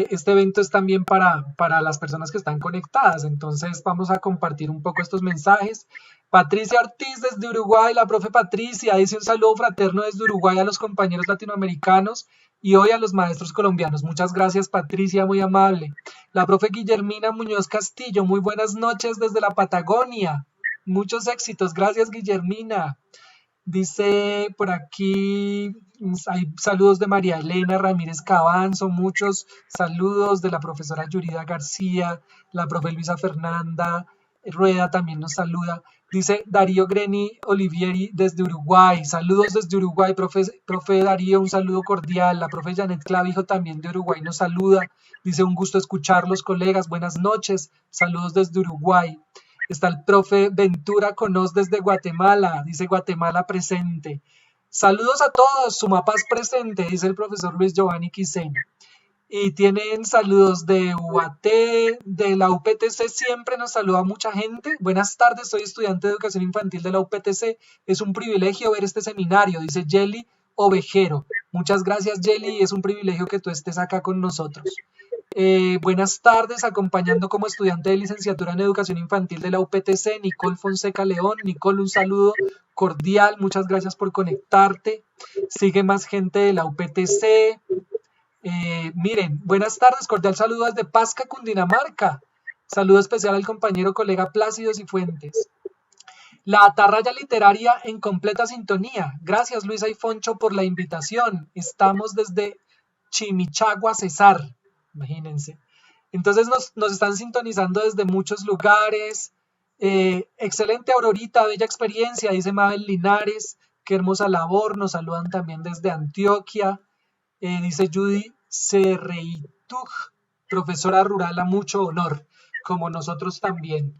este evento es también para las personas que están conectadas, entonces vamos a compartir un poco estos mensajes. Patricia Ortiz desde Uruguay, la profe Patricia dice un saludo fraterno desde Uruguay a los compañeros latinoamericanos y hoy a los maestros colombianos. Muchas gracias, Patricia, muy amable. La profe Guillermina Muñoz Castillo, muy buenas noches desde la Patagonia. Muchos éxitos, gracias, Guillermina. Dice por aquí, hay saludos de María Elena Ramírez Cabanzo, muchos saludos de la profesora Yurida García, la profe Luisa Fernanda Rueda también nos saluda. Dice Darío Greni Olivieri desde Uruguay, saludos desde Uruguay, profe Darío, un saludo cordial. La profe Janet Clavijo también de Uruguay nos saluda. Dice un gusto escucharlos, colegas, buenas noches, saludos desde Uruguay. Está el profe Ventura Conos desde Guatemala, dice Guatemala presente. Saludos a todos, Sumapaz presente, dice el profesor Luis Giovanni Quisena. Y tienen saludos de UAT, de la UPTC, siempre nos saluda mucha gente. Buenas tardes, soy estudiante de educación infantil de la UPTC. Es un privilegio ver este seminario, dice Jelly Ovejero. Muchas gracias, Jelly, es un privilegio que tú estés acá con nosotros. Buenas tardes, acompañando como estudiante de licenciatura en educación infantil de la UPTC, Nicole Fonseca León. Nicole, un saludo cordial, muchas gracias por conectarte. Sigue más gente de la UPTC. Miren, buenas tardes, cordial saludo desde Pasca, Cundinamarca. Saludo especial al compañero colega Plácido Cifuentes. La atarraya literaria en completa sintonía. Gracias, Luisa y Foncho, por la invitación. Estamos desde Chimichagua, Cesar. Imagínense. Entonces nos están sintonizando desde muchos lugares. Excelente Aurorita, bella experiencia, dice Mabel Linares. Qué hermosa labor. Nos saludan también desde Antioquia. Dice Judy Cerreituj, profesora rural a mucho honor, como nosotros también,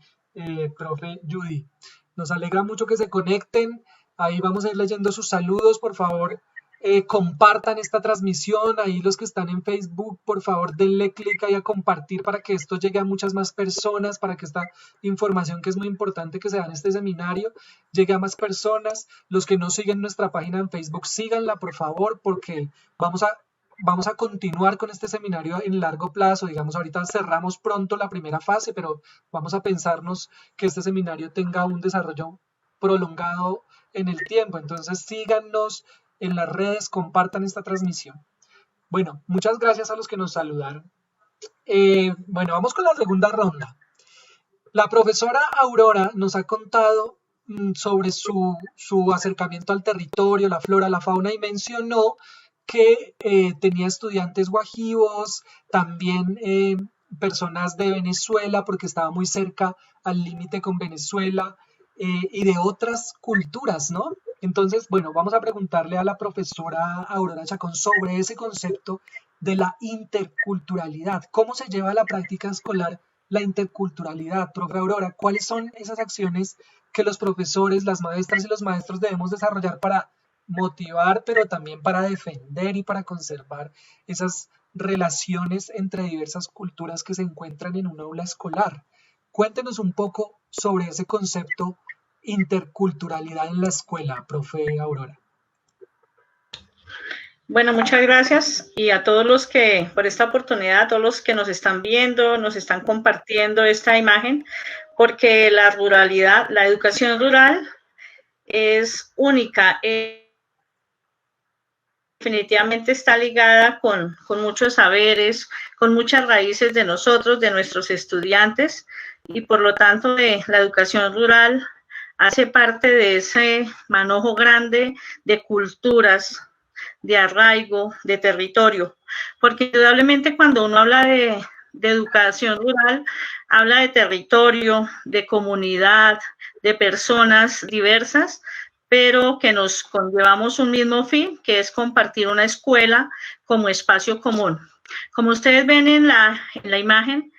profe Judy. Nos alegra mucho que se conecten. Ahí vamos a ir leyendo sus saludos, por favor. Compartan esta transmisión, ahí los que están en Facebook, por favor denle clic ahí a compartir para que esto llegue a muchas más personas, para que esta información que es muy importante que se da en este seminario llegue a más personas. Los que no siguen nuestra página en Facebook, síganla por favor, porque vamos a continuar con este seminario en largo plazo. Digamos, ahorita cerramos pronto la primera fase, pero vamos a pensarnos que este seminario tenga un desarrollo prolongado en el tiempo. Entonces síganos en las redes, compartan esta transmisión. Bueno, muchas gracias a los que nos saludaron. Bueno, vamos con la segunda ronda. La profesora Aurora nos ha contado sobre su acercamiento al territorio, la flora, la fauna, y mencionó que tenía estudiantes guajivos, también personas de Venezuela, porque estaba muy cerca al límite con Venezuela, y de otras culturas, ¿no? Entonces, bueno, vamos a preguntarle a la profesora Aurora Chacón sobre ese concepto de la interculturalidad. ¿Cómo se lleva a la práctica escolar la interculturalidad? Profe Aurora, ¿cuáles son esas acciones que los profesores, las maestras y los maestros debemos desarrollar para motivar, pero también para defender y para conservar esas relaciones entre diversas culturas que se encuentran en un aula escolar? Cuéntenos un poco sobre ese concepto interculturalidad en la escuela, profe Aurora. Bueno, muchas gracias y a todos los que, por esta oportunidad, a todos los que nos están viendo, nos están compartiendo esta imagen, porque la ruralidad, la educación rural es única, definitivamente está ligada con muchos saberes, con muchas raíces de nosotros, de nuestros estudiantes, y por lo tanto la educación rural hace parte de ese manojo grande de culturas, de arraigo, de territorio, porque indudablemente cuando uno habla de educación rural, habla de territorio, de comunidad, de personas diversas, pero que nos conllevamos un mismo fin, que es compartir una escuela como espacio común. Como ustedes ven en la imagen,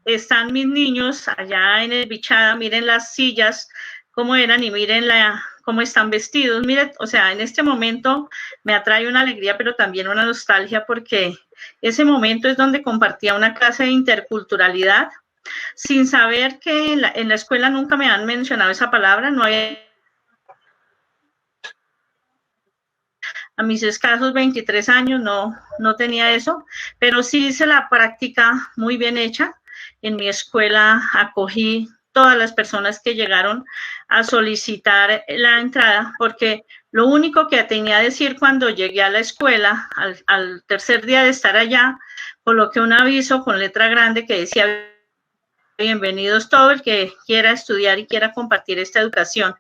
están mis niños allá en el Bichada, miren las sillas, cómo eran y miren cómo están vestidos. Miren, o sea, en este momento me atrae una alegría, pero también una nostalgia, porque ese momento es donde compartía una clase de interculturalidad, sin saber que en la escuela nunca me han mencionado esa palabra, no hay a mis escasos 23 años no tenía eso, pero sí hice la práctica muy bien hecha. En mi escuela acogí todas las personas que llegaron a solicitar la entrada, porque lo único que tenía que decir cuando llegué a la escuela, al tercer día de estar allá, coloqué un aviso con letra grande que decía: bienvenidos todo el que quiera estudiar y quiera compartir esta educación.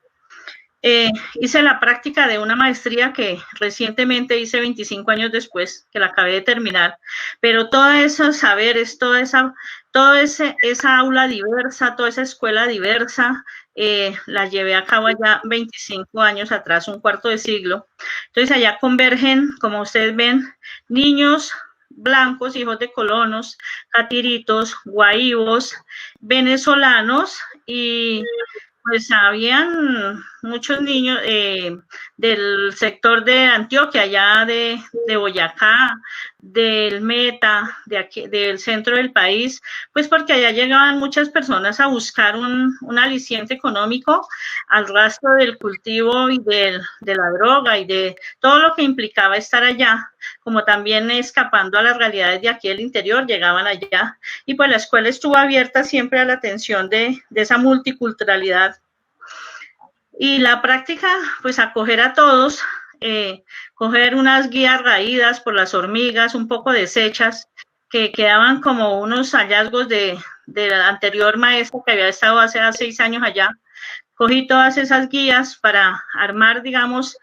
Hice la práctica de una maestría que recientemente hice 25 años después, que la acabé de terminar, pero todos esos saberes, toda esa aula diversa, toda esa escuela diversa, la llevé a cabo allá 25 años atrás, un cuarto de siglo. Entonces allá convergen, como ustedes ven, niños blancos, hijos de colonos, catiritos, guaívos, venezolanos, y pues habían muchos niños del sector de Antioquia, allá de Boyacá, del Meta, de aquí, del centro del país, pues porque allá llegaban muchas personas a buscar un aliciente económico al rastro del cultivo y de la droga y de todo lo que implicaba estar allá, como también escapando a las realidades de aquí del interior, llegaban allá. Y pues la escuela estuvo abierta siempre a la atención de esa multiculturalidad. Y la práctica, pues acoger a todos, coger unas guías raídas por las hormigas, un poco deshechas, que quedaban como unos hallazgos de la anterior maestra que había estado hace 6 años allá. Cogí todas esas guías para armar, digamos,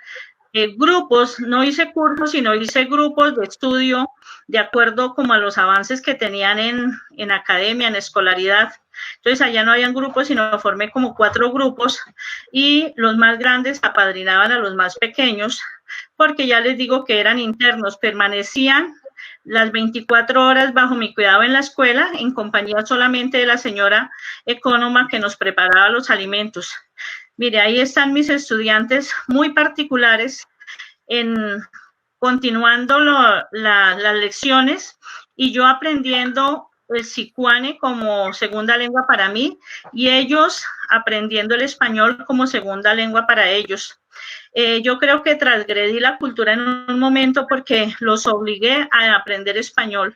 grupos. No hice cursos, sino hice grupos de estudio de acuerdo como a los avances que tenían en academia, en escolaridad. Entonces allá no habían grupos, sino formé como 4 grupos, y los más grandes apadrinaban a los más pequeños, porque ya les digo que eran internos, permanecían las 24 horas bajo mi cuidado en la escuela, en compañía solamente de la señora ecónoma que nos preparaba los alimentos. Mire, ahí están mis estudiantes muy particulares, continuando las lecciones, y yo aprendiendo el sicuane como segunda lengua para mí, y ellos aprendiendo el español como segunda lengua para ellos. Yo creo que transgredí la cultura en un momento porque los obligué a aprender español,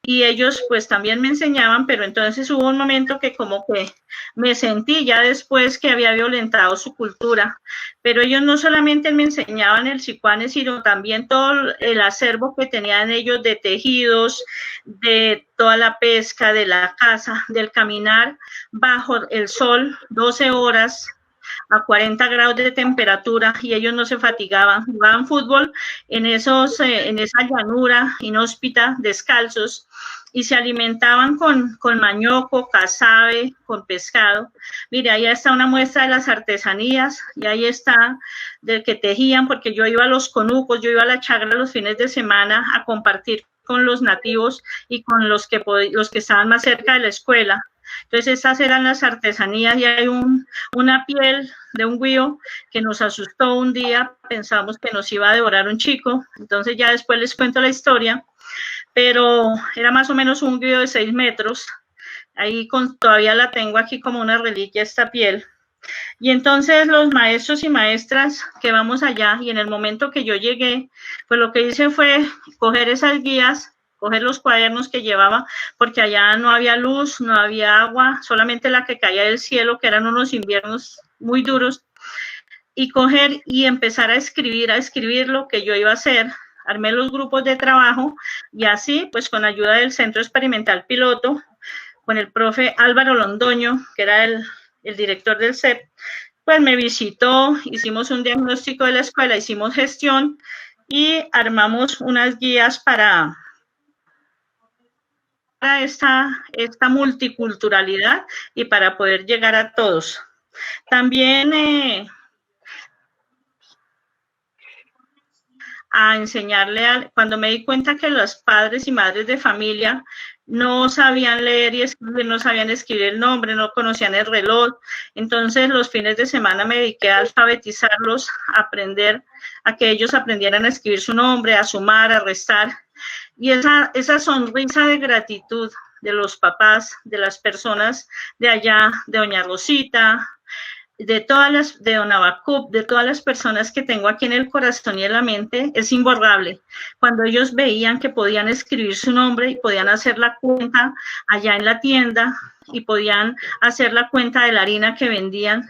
y ellos pues también me enseñaban, pero entonces hubo un momento que como que me sentí ya después que había violentado su cultura, pero ellos no solamente me enseñaban el sicuane, sino también todo el acervo que tenían ellos de tejidos, de toda la pesca, de la caza, del caminar bajo el sol 12 horas a 40 grados de temperatura, y ellos no se fatigaban, jugaban fútbol en esa llanura inhóspita, descalzos, y se alimentaban con mañoco, casabe, con pescado. Mire, ahí está una muestra de las artesanías, y ahí está del que tejían, porque yo iba a los conucos, yo iba a la chagra los fines de semana a compartir con los nativos y con los que estaban más cerca de la escuela. Entonces esas eran las artesanías, y hay una piel de un güío que nos asustó un día, pensamos que nos iba a devorar un chico, entonces ya después les cuento la historia, pero era más o menos un güío de 6 metros, ahí todavía la tengo aquí como una reliquia esta piel. Y entonces los maestros y maestras que vamos allá, y en el momento que yo llegué, pues lo que hice fue coger esas guías, coger los cuadernos que llevaba, porque allá no había luz, no había agua, solamente la que caía del cielo, que eran unos inviernos muy duros, y coger y empezar a escribir lo que yo iba a hacer. Armé los grupos de trabajo, y así, pues con ayuda del Centro Experimental Piloto, con el profe Álvaro Londoño, que era el director del CEP, pues me visitó, hicimos un diagnóstico de la escuela, hicimos gestión y armamos unas guías para esta multiculturalidad y para poder llegar a todos. También a enseñarle, cuando me di cuenta que los padres y madres de familia no sabían leer y escribir, no sabían escribir el nombre, no conocían el reloj, entonces los fines de semana me dediqué a alfabetizarlos, a aprender, a que ellos aprendieran a escribir su nombre, a sumar, a restar. Y esa sonrisa de gratitud de los papás, de las personas de allá, de doña Rosita, de Don Abacuc, de todas las personas que tengo aquí en el corazón y en la mente, es imborrable. Cuando ellos veían que podían escribir su nombre y podían hacer la cuenta allá en la tienda y podían hacer la cuenta de la harina que vendían,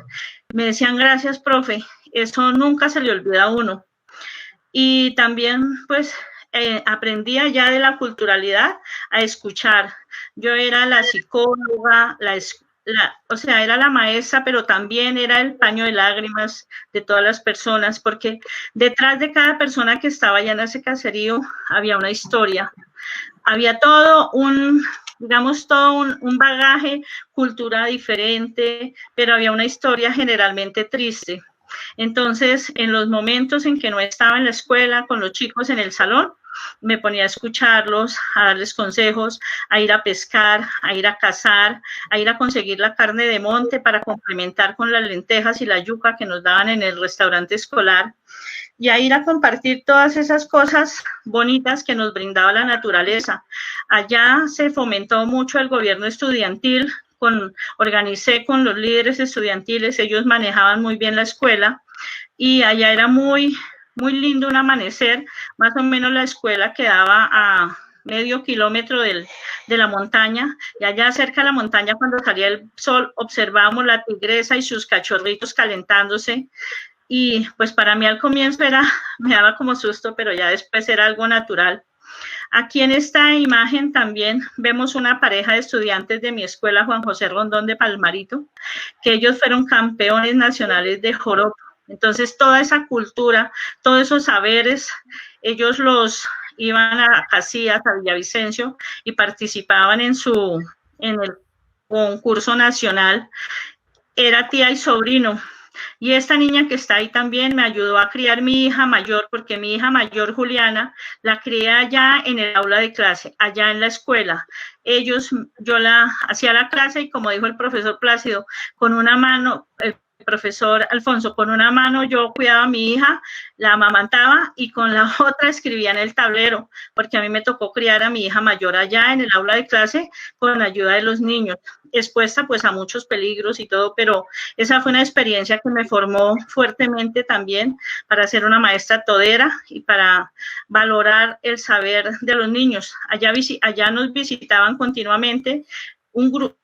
me decían, gracias, profe, eso nunca se le olvida a uno. Y también, pues, aprendí allá de la culturalidad a escuchar. Yo era la psicóloga, o sea, era la maestra, pero también era el paño de lágrimas de todas las personas, porque detrás de cada persona que estaba allá en ese caserío había una historia. Había todo digamos, todo un bagaje, cultura diferente, pero había una historia generalmente triste. Entonces, en los momentos en que no estaba en la escuela con los chicos en el salón, me ponía a escucharlos, a darles consejos, a ir a pescar, a ir a cazar, a ir a conseguir la carne de monte para complementar con las lentejas y la yuca que nos daban en el restaurante escolar, y a ir a compartir todas esas cosas bonitas que nos brindaba la naturaleza. Allá se fomentó mucho el gobierno estudiantil, organicé con los líderes estudiantiles, ellos manejaban muy bien la escuela, y allá era muy lindo un amanecer. Más o menos la escuela quedaba a medio kilómetro de la montaña, y allá cerca de la montaña, cuando salía el sol, observábamos la tigresa y sus cachorritos calentándose, y pues para mí al comienzo me daba como susto, pero ya después era algo natural. Aquí en esta imagen también vemos una pareja de estudiantes de mi escuela, Juan José Rondón de Palmarito, que ellos fueron campeones nacionales de joropo. Entonces, toda esa cultura, todos esos saberes, ellos los iban a Casillas, a Villavicencio, y participaban en el concurso nacional. Era tía y sobrino. Y esta niña que está ahí también me ayudó a criar mi hija mayor, porque mi hija mayor, Juliana, la crié allá en el aula de clase, allá en la escuela. Yo la hacía la clase, y como dijo el profesor Plácido, con una mano, el profesor Alfonso, con una mano yo cuidaba a mi hija, la amamantaba, y con la otra escribía en el tablero, porque a mí me tocó criar a mi hija mayor allá en el aula de clase con ayuda de los niños, expuesta pues a muchos peligros y todo, pero esa fue una experiencia que me formó fuertemente también para ser una maestra todera y para valorar el saber de los niños. Allá nos visitaban continuamente un grupo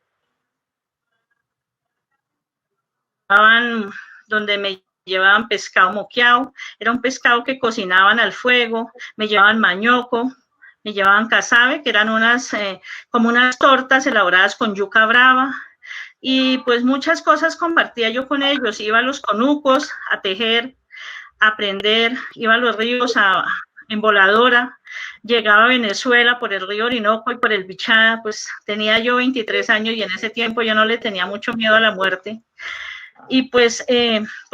donde me llevaban pescado moqueado, era un pescado que cocinaban al fuego, me llevaban mañoco, me llevaban casabe, que eran como unas tortas elaboradas con yuca brava, y pues muchas cosas compartía yo con ellos. Iba a los conucos a tejer, a aprender, iba a los ríos en voladora, llegaba a Venezuela por el río Orinoco y por el Bichada. Pues tenía yo 23 años y en ese tiempo yo no le tenía mucho miedo a la muerte. Y pues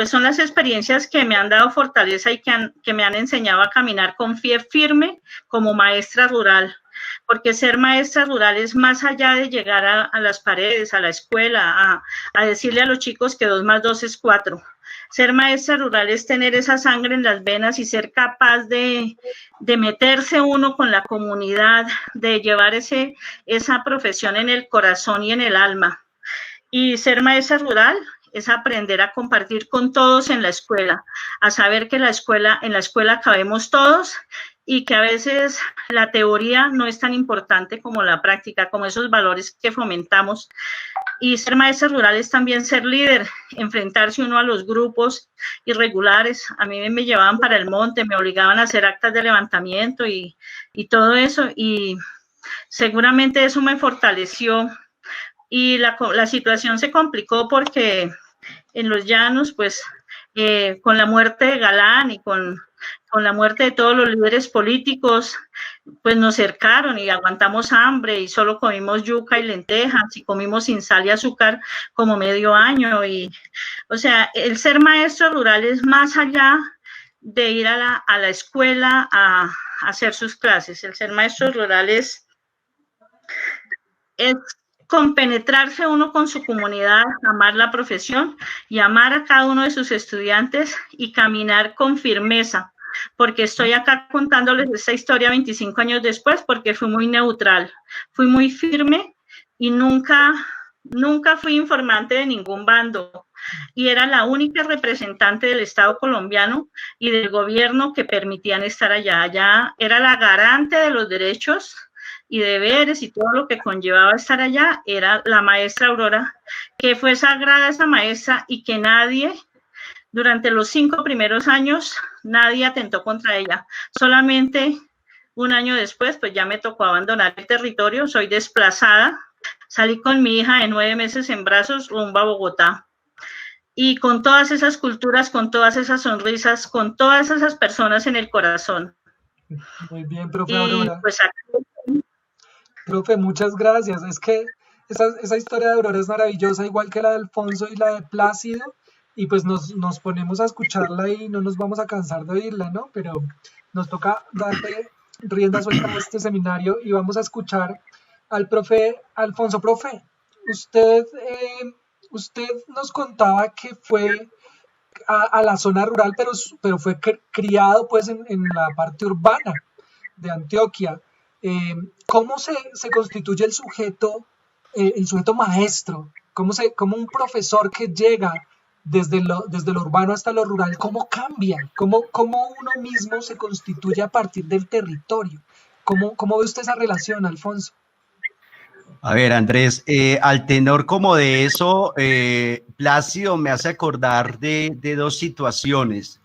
son las experiencias que me han dado fortaleza y que me han enseñado a caminar con pie firme como maestra rural, porque ser maestra rural es más allá de llegar a las paredes, a la escuela, a decirle a los chicos que 2 más 2 es 4. Ser maestra rural es tener esa sangre en las venas y ser capaz de meterse uno con la comunidad, de llevar esa profesión en el corazón y en el alma. Y ser maestra rural es aprender a compartir con todos en la escuela, a saber que en la escuela cabemos todos, y que a veces la teoría no es tan importante como la práctica, como esos valores que fomentamos. Y ser maestra rural es también ser líder, enfrentarse uno a los grupos irregulares. A mí me llevaban para el monte, me obligaban a hacer actas de levantamiento y todo eso, y seguramente eso me fortaleció. Y la situación se complicó porque en los llanos, pues, con la muerte de Galán y con la muerte de todos los líderes políticos, pues nos cercaron y aguantamos hambre y solo comimos yuca y lentejas y comimos sin sal y azúcar como medio año. Y, o sea, el ser maestro rural es más allá de ir a la escuela a hacer sus clases. El ser maestro rural es compenetrarse uno con su comunidad, amar la profesión y amar a cada uno de sus estudiantes y caminar con firmeza, porque estoy acá contándoles esta historia 25 años después, porque fui muy neutral, fui muy firme y nunca fui informante de ningún bando. y era la única representante del Estado colombiano y del gobierno que permitían estar allá. Allá era la garante de los derechos y deberes y todo lo que conllevaba estar allá, era la maestra Aurora, que fue sagrada esa maestra y que nadie, durante los 5 primeros años, nadie atentó contra ella. Solamente un año después, pues ya me tocó abandonar el territorio, soy desplazada, salí con mi hija de 9 meses en brazos rumbo a Bogotá. Y con todas esas culturas, con todas esas sonrisas, con todas esas personas en el corazón. Muy bien, profe Aurora. Pues aquí... Profe, muchas gracias. Es que esa historia de Aurora es maravillosa, igual que la de Alfonso y la de Plácido, y pues nos ponemos a escucharla y no nos vamos a cansar de oírla, ¿no? Pero nos toca darle rienda suelta a este seminario y vamos a escuchar al profe Alfonso. Profe, usted nos contaba que fue a la zona rural, pero fue criado pues en la parte urbana de Antioquia. ¿Cómo se constituye el sujeto maestro? ¿Cómo un profesor que llega desde lo urbano hasta lo rural, cómo cambia? ¿Cómo uno mismo se constituye a partir del territorio? ¿Cómo ve usted esa relación, Alfonso? A ver, Andrés, al tenor como de eso, Plácido me hace acordar de 2 situaciones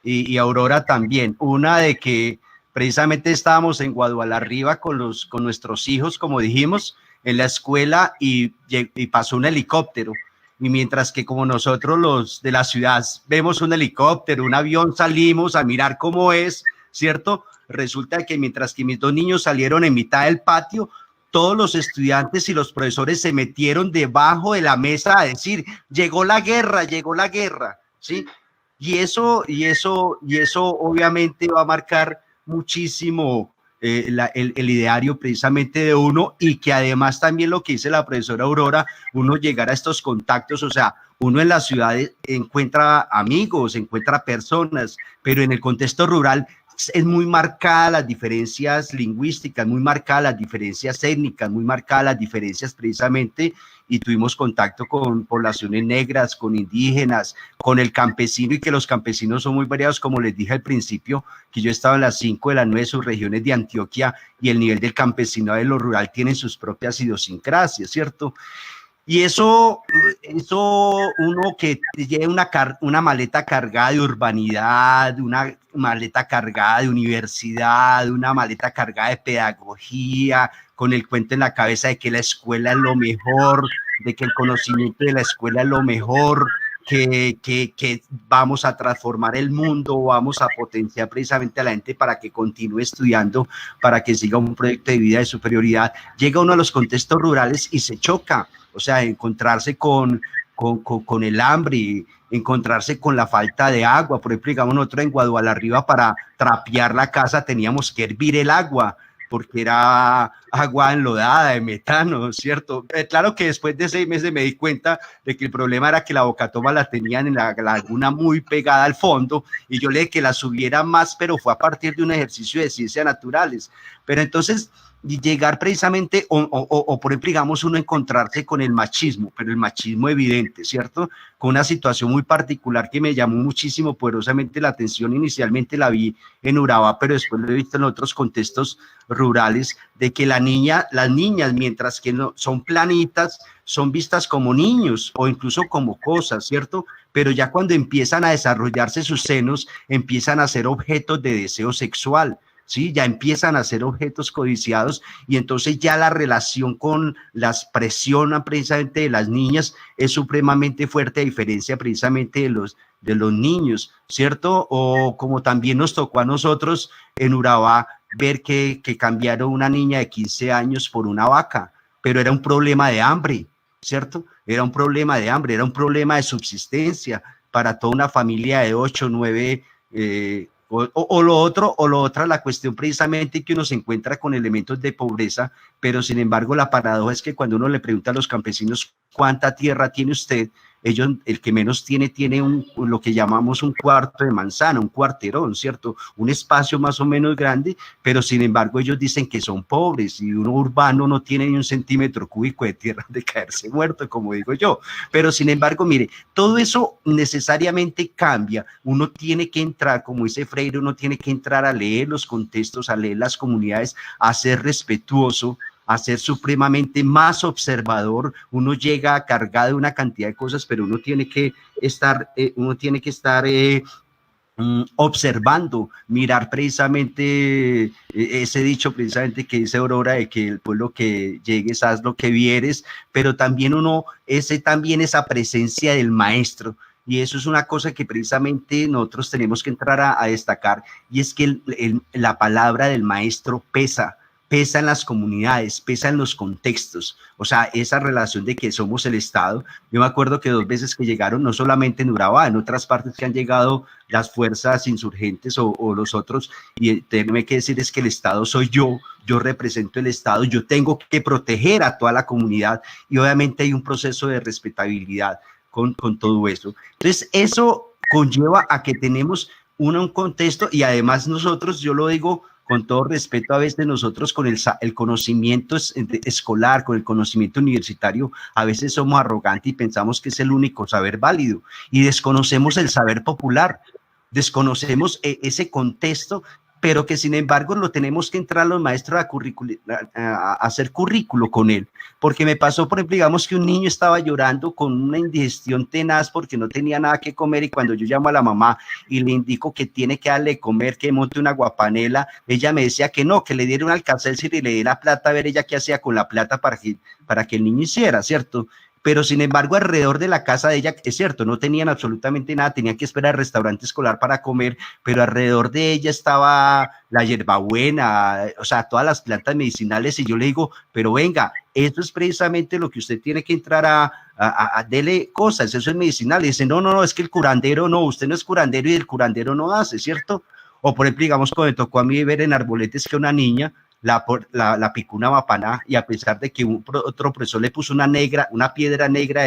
y Aurora también. Una de que precisamente estábamos en Guadualarriba con nuestros hijos, como dijimos, en la escuela y pasó un helicóptero. Y mientras que como nosotros los de la ciudad vemos un helicóptero, un avión, salimos a mirar cómo es, ¿cierto? Resulta que mientras que mis 2 niños salieron en mitad del patio, todos los estudiantes y los profesores se metieron debajo de la mesa a decir, llegó la guerra, ¿sí? Y eso obviamente va a marcar muchísimo el ideario precisamente de uno, y que además también lo que dice la profesora Aurora, uno llegar a estos contactos, o sea, uno en las ciudades encuentra amigos, encuentra personas, pero en el contexto rural es muy marcada las diferencias lingüísticas, muy marcadas las diferencias étnicas, muy marcadas las diferencias precisamente, y tuvimos contacto con poblaciones negras, con indígenas, con el campesino, y que los campesinos son muy variados, como les dije al principio, que yo estaba en las 5 de las 9 subregiones de Antioquia, y el nivel del campesino de lo rural tiene sus propias idiosincrasias, ¿cierto? Y eso uno que lleva una maleta cargada de urbanidad, una maleta cargada de universidad, una maleta cargada de pedagogía, con el cuento en la cabeza de que la escuela es lo mejor, de que el conocimiento de la escuela es lo mejor, que vamos a transformar el mundo, vamos a potenciar precisamente a la gente para que continúe estudiando, para que siga un proyecto de vida de superioridad. Llega uno a los contextos rurales y se choca, o sea, encontrarse con el hambre, encontrarse con la falta de agua. Por ejemplo, digamos, nosotros en Guadualarriba para trapear la casa teníamos que hervir el agua, porque era agua enlodada de metano, ¿cierto? Claro que después de 6 meses me di cuenta de que el problema era que la bocatoma la tenían en la laguna muy pegada al fondo, y yo le dije que la subiera más, pero fue a partir de un ejercicio de ciencias naturales. Pero entonces, llegar precisamente, o por ejemplo, digamos, uno encontrarse con el machismo, pero el machismo evidente, ¿cierto? Con una situación muy particular que me llamó muchísimo, poderosamente la atención. Inicialmente la vi en Urabá, pero después lo he visto en otros contextos rurales, de que las niñas, mientras que no, son planitas, son vistas como niños o incluso como cosas, ¿cierto? Pero ya cuando empiezan a desarrollarse sus senos, empiezan a ser objetos de deseo sexual, ¿sí? Ya empiezan a ser objetos codiciados, y entonces ya la relación con la expresión precisamente de las niñas es supremamente fuerte, a diferencia precisamente de los niños, ¿cierto? O como también nos tocó a nosotros en Urabá ver que cambiaron una niña de 15 años por una vaca, pero era un problema de hambre, ¿cierto? Era un problema de hambre, era un problema de subsistencia para toda una familia de 8, 9, lo otro, la cuestión precisamente que uno se encuentra con elementos de pobreza, pero sin embargo la paradoja es que cuando uno le pregunta a los campesinos cuánta tierra tiene usted, ellos, el que menos tiene, tiene lo que llamamos un cuarto de manzana, un cuarterón, ¿cierto? Un espacio más o menos grande, pero sin embargo ellos dicen que son pobres y uno urbano no tiene ni un centímetro cúbico de tierra de caerse muerto, como digo yo. Pero sin embargo, mire, todo eso necesariamente cambia. Uno tiene que entrar, como dice Freire, uno tiene que entrar a leer los contextos, a leer las comunidades, a ser respetuoso, a ser supremamente más observador. Uno llega cargado de una cantidad de cosas, pero uno tiene que estar, observando, mirar precisamente ese dicho precisamente que dice Aurora, de que el pueblo que llegues, haz lo que vieres, pero también también esa presencia del maestro. Y eso es una cosa que precisamente nosotros tenemos que entrar a destacar, y es que la palabra del maestro pesa en las comunidades, pesa en los contextos, o sea, esa relación de que somos el Estado. Yo me acuerdo que 2 veces que llegaron, no solamente en Urabá, en otras partes que han llegado las fuerzas insurgentes o los otros, y tenerme que decir es que el Estado soy yo represento el Estado, yo tengo que proteger a toda la comunidad, y obviamente hay un proceso de respetabilidad con todo eso. Entonces, eso conlleva a que tenemos un contexto, y además nosotros, yo lo digo con todo respeto, a veces nosotros con el conocimiento escolar, con el conocimiento universitario, a veces somos arrogantes y pensamos que es el único saber válido, y desconocemos el saber popular, desconocemos ese contexto, pero que sin embargo lo tenemos que entrar los maestros a hacer currículo con él, porque me pasó, por ejemplo, digamos que un niño estaba llorando con una indigestión tenaz porque no tenía nada que comer, y cuando yo llamo a la mamá y le indico que tiene que darle de comer, que monte una guapanela, ella me decía que no, que le diera un Alka-Seltzer y le diera plata, a ver ella qué hacía con la plata para que el niño hiciera, ¿cierto? Pero sin embargo, alrededor de la casa de ella, es cierto, no tenían absolutamente nada, tenían que esperar al restaurante escolar para comer, pero alrededor de ella estaba la hierbabuena, o sea, todas las plantas medicinales, y yo le digo, pero venga, esto es precisamente lo que usted tiene que entrar a dele cosas, eso es medicinal. Y dice, no, es que el curandero no, usted no es curandero y el curandero no hace, ¿cierto? O por ejemplo, digamos, cuando me tocó a mí ver en Arboletes que una niña la picó una mapaná, y a pesar de que otro profesor le puso una piedra negra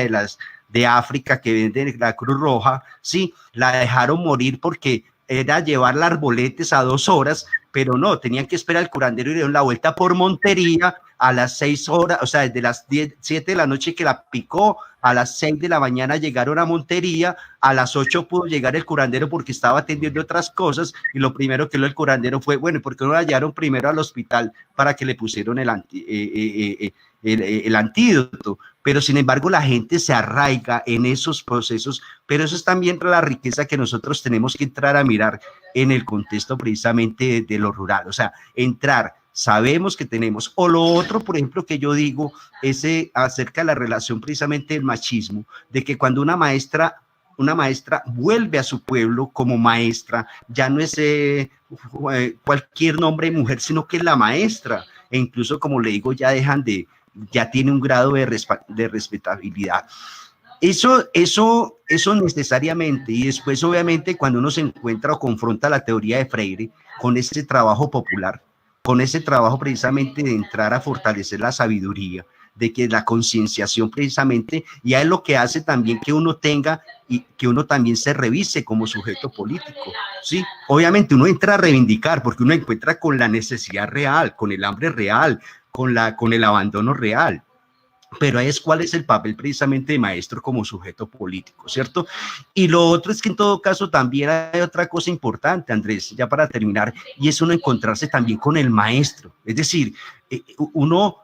de África que vende la Cruz Roja, sí, la dejaron morir porque era llevarla a Arboletes a 2 horas, pero no, tenían que esperar al curandero y le dieron la vuelta por Montería a las 6 horas, o sea, desde las 7 de la noche que la picó, a las 6 de la mañana llegaron a Montería, a las 8 pudo llegar el curandero porque estaba atendiendo otras cosas, y lo primero que el curandero fue, bueno, ¿por qué no la llevaron primero al hospital para que le pusieron el antídoto? Pero sin embargo la gente se arraiga en esos procesos, pero eso es también la riqueza que nosotros tenemos que entrar a mirar en el contexto precisamente de lo rural, o sea, entrar, sabemos que tenemos. O lo otro, por ejemplo, que yo digo, es acerca de la relación precisamente del machismo, de que cuando una maestra vuelve a su pueblo como maestra, ya no es cualquier nombre de mujer, sino que es la maestra, e incluso, como le digo, ya tiene un grado de respetabilidad. Eso necesariamente, y después obviamente cuando uno se encuentra o confronta la teoría de Freire con ese trabajo popular, con ese trabajo precisamente de entrar a fortalecer la sabiduría, de que la concienciación precisamente, ya es lo que hace también que uno tenga y que uno también se revise como sujeto político, ¿sí? Obviamente uno entra a reivindicar porque uno encuentra con la necesidad real, con el hambre real, con el abandono real. Pero es cuál es el papel precisamente de maestro como sujeto político, ¿cierto? Y lo otro es que en todo caso también hay otra cosa importante, Andrés, ya para terminar, y es uno encontrarse también con el maestro. Es decir, uno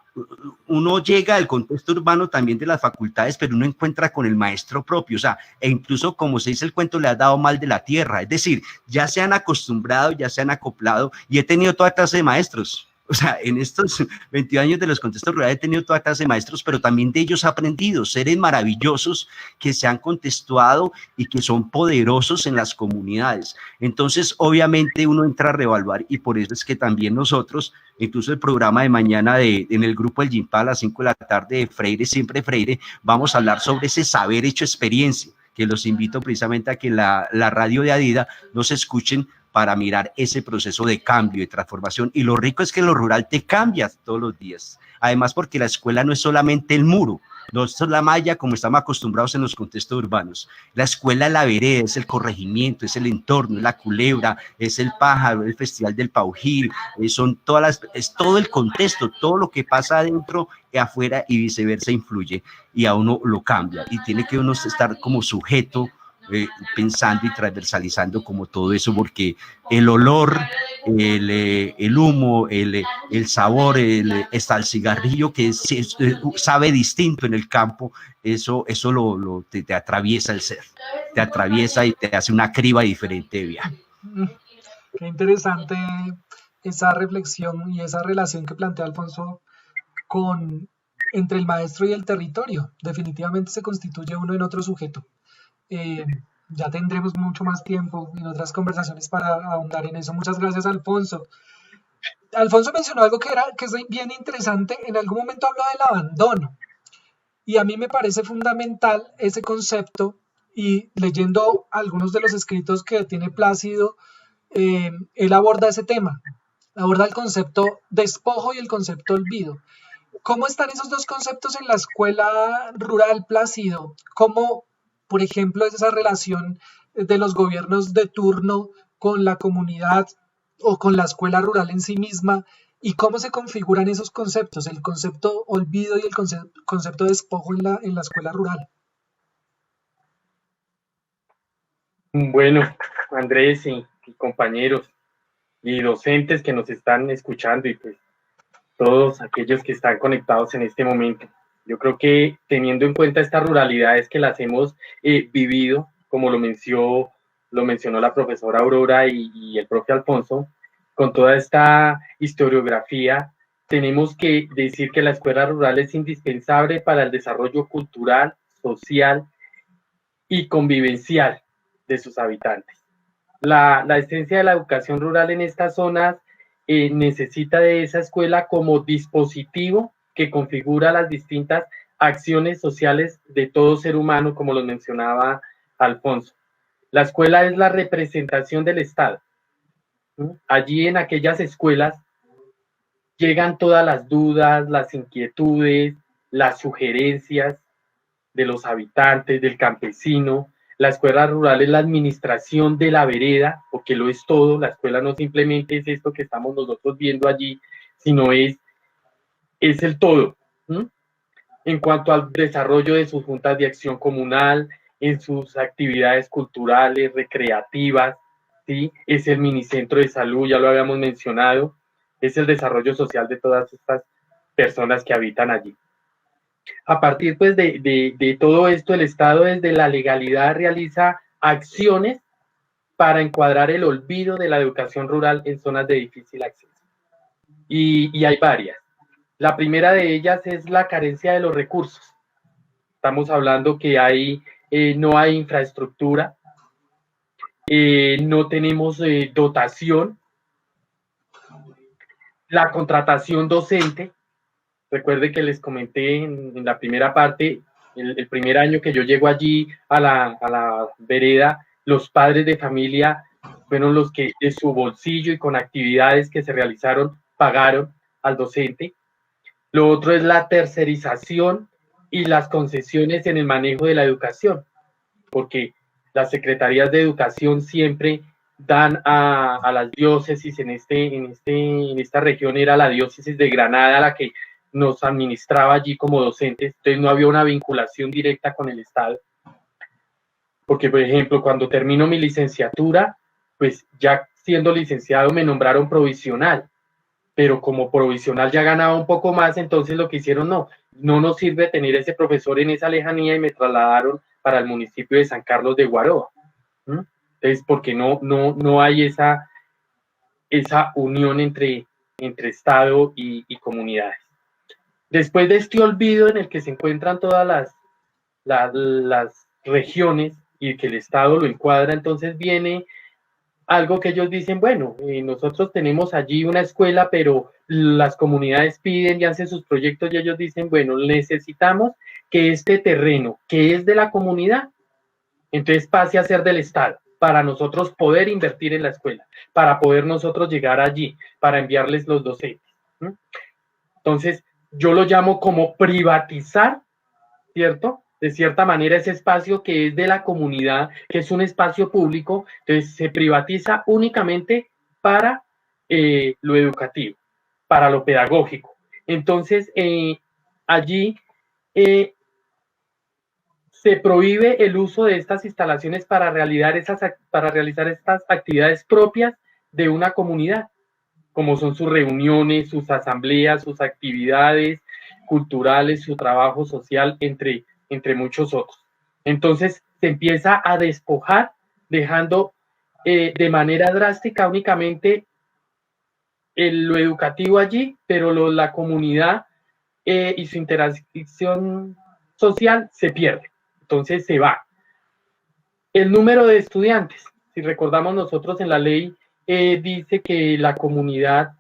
llega al contexto urbano también de las facultades, pero uno encuentra con el maestro propio, o sea, e incluso como se dice el cuento, le ha dado mal de la tierra, es decir, ya se han acostumbrado, ya se han acoplado, y he tenido toda clase de maestros. O sea, en estos 22 años de los contextos rurales he tenido toda clase de maestros, pero también de ellos he aprendido, seres maravillosos que se han contextuado y que son poderosos en las comunidades. Entonces, obviamente uno entra a reevaluar, y por eso es que también nosotros, incluso el programa de mañana en el grupo del Gympal a las 5 de la tarde de Freire, siempre Freire, vamos a hablar sobre ese saber hecho experiencia, que los invito precisamente a que la radio de Adida nos escuchen para mirar ese proceso de cambio, de transformación. Y lo rico es que lo rural te cambia todos los días. Además, porque la escuela no es solamente el muro, No es la malla como estamos acostumbrados en los contextos urbanos. La escuela, la vereda, es el corregimiento, es el entorno, es la culebra, es el pájaro, el festival del Paujil, es todo el contexto, todo lo que pasa adentro y afuera y viceversa influye y a uno lo cambia y tiene que uno estar como sujeto pensando y transversalizando como todo eso, porque el olor, el humo, el sabor, está el cigarrillo que sabe distinto en el campo, eso te atraviesa el ser, te atraviesa y te hace una criba diferente de viaje. Qué interesante esa reflexión y esa relación que plantea Alfonso entre el maestro y el territorio. Definitivamente se constituye uno en otro sujeto. Ya tendremos mucho más tiempo en otras conversaciones para ahondar en eso. Muchas gracias, Alfonso. Alfonso mencionó algo que es bien interesante. En algún momento habló del abandono. Y a mí me parece fundamental ese concepto. Y leyendo algunos de los escritos que tiene Plácido, él aborda ese tema. Aborda el concepto despojo y el concepto olvido. ¿Cómo están esos dos conceptos en la escuela rural, Plácido? ¿Cómo, por ejemplo, es esa relación de los gobiernos de turno con la comunidad o con la escuela rural en sí misma? ¿Y cómo se configuran esos conceptos, el concepto olvido y el concepto despojo en la escuela rural? Bueno, Andrés y compañeros y docentes que nos están escuchando y pues todos aquellos que están conectados en este momento. Yo creo que teniendo en cuenta estas ruralidades que las hemos vivido, como lo mencionó la profesora Aurora y el profe Alfonso, con toda esta historiografía, tenemos que decir que la escuela rural es indispensable para el desarrollo cultural, social y convivencial de sus habitantes. La esencia de la educación rural en estas zonas necesita de esa escuela como dispositivo que configura las distintas acciones sociales de todo ser humano, como lo mencionaba Alfonso. La escuela es la representación del Estado. Allí en aquellas escuelas llegan todas las dudas, las inquietudes, las sugerencias de los habitantes, del campesino. La escuela rural es la administración de la vereda, porque lo es todo. La escuela no simplemente es esto que estamos nosotros viendo allí, sino es el todo. En cuanto al desarrollo de sus juntas de acción comunal, en sus actividades culturales, recreativas, ¿sí? Es el minicentro de salud, ya lo habíamos mencionado, es el desarrollo social de todas estas personas que habitan allí. A partir pues de todo esto, el Estado desde la legalidad realiza acciones para encuadrar el olvido de la educación rural en zonas de difícil acceso. Y hay varias. La primera de ellas es la carencia de los recursos. Estamos hablando que no hay infraestructura, no tenemos dotación, la contratación docente. Recuerde que les comenté en la primera parte, el primer año que yo llego allí a la vereda, los padres de familia fueron los que de su bolsillo y con actividades que se realizaron pagaron al docente. Lo otro es la tercerización y las concesiones en el manejo de la educación, porque las secretarías de educación siempre dan a las diócesis, en esta región era la diócesis de Granada la que nos administraba allí como docentes, entonces no había una vinculación directa con el Estado. Porque, por ejemplo, cuando termino mi licenciatura, pues ya siendo licenciado me nombraron provisional, pero como provisional ya ganaba un poco más, entonces lo que hicieron, no nos sirve tener ese profesor en esa lejanía y me trasladaron para el municipio de San Carlos de Guaroa. Entonces, porque no hay esa unión entre Estado y comunidades. Después de este olvido en el que se encuentran todas las regiones y que el Estado lo encuadra, entonces viene algo que ellos dicen, bueno, nosotros tenemos allí una escuela, pero las comunidades piden y hacen sus proyectos y ellos dicen, bueno, necesitamos que este terreno que es de la comunidad, entonces pase a ser del Estado, para nosotros poder invertir en la escuela, para poder nosotros llegar allí, para enviarles los docentes. Entonces, yo lo llamo como privatizar ¿cierto? De cierta manera ese espacio que es de la comunidad, que es un espacio público, entonces se privatiza únicamente para lo educativo, para lo pedagógico. Entonces, allí se prohíbe el uso de estas instalaciones para realizar estas actividades propias de una comunidad, como son sus reuniones, sus asambleas, sus actividades culturales, su trabajo social, entre muchos otros. Entonces se empieza a despojar, dejando de manera drástica únicamente lo educativo allí, pero la comunidad y su interacción social se pierde. Entonces se va. El número de estudiantes, si recordamos nosotros en la ley, dice que la comunidad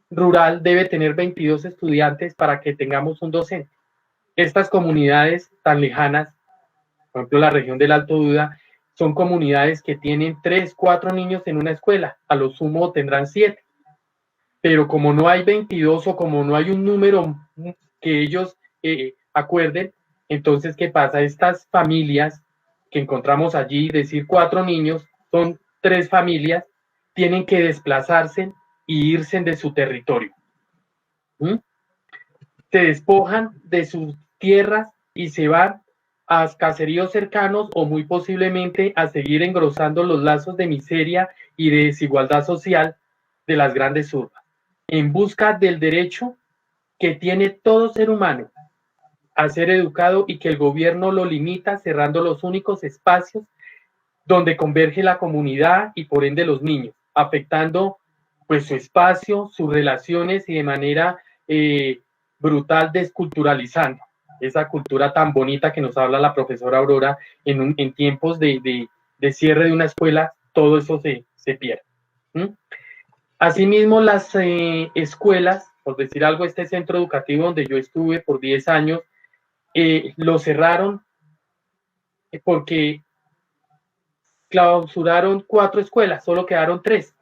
rural debe tener 22 estudiantes para que tengamos un docente. Estas comunidades tan lejanas, por ejemplo la región del Alto Duda, son comunidades que tienen 3, 4 niños en una escuela, a lo sumo tendrán 7. Pero como no hay 22 o como no hay un número que ellos acuerden, entonces, ¿qué pasa? Estas familias que encontramos allí, decir 4 niños, son 3 familias, tienen que desplazarse y irse de su territorio. Se despojan de sus tierras y se van a caseríos cercanos o muy posiblemente a seguir engrosando los lazos de miseria y de desigualdad social de las grandes urbes, en busca del derecho que tiene todo ser humano a ser educado y que el gobierno lo limita cerrando los únicos espacios donde converge la comunidad y por ende los niños, afectando pues su espacio, sus relaciones y de manera brutal desculturalizando esa cultura tan bonita que nos habla la profesora Aurora en tiempos de cierre de una escuela, todo eso se pierde. Asimismo, las escuelas, por decir algo, este centro educativo donde yo estuve por 10 años, lo cerraron porque clausuraron 4 escuelas, solo quedaron 3.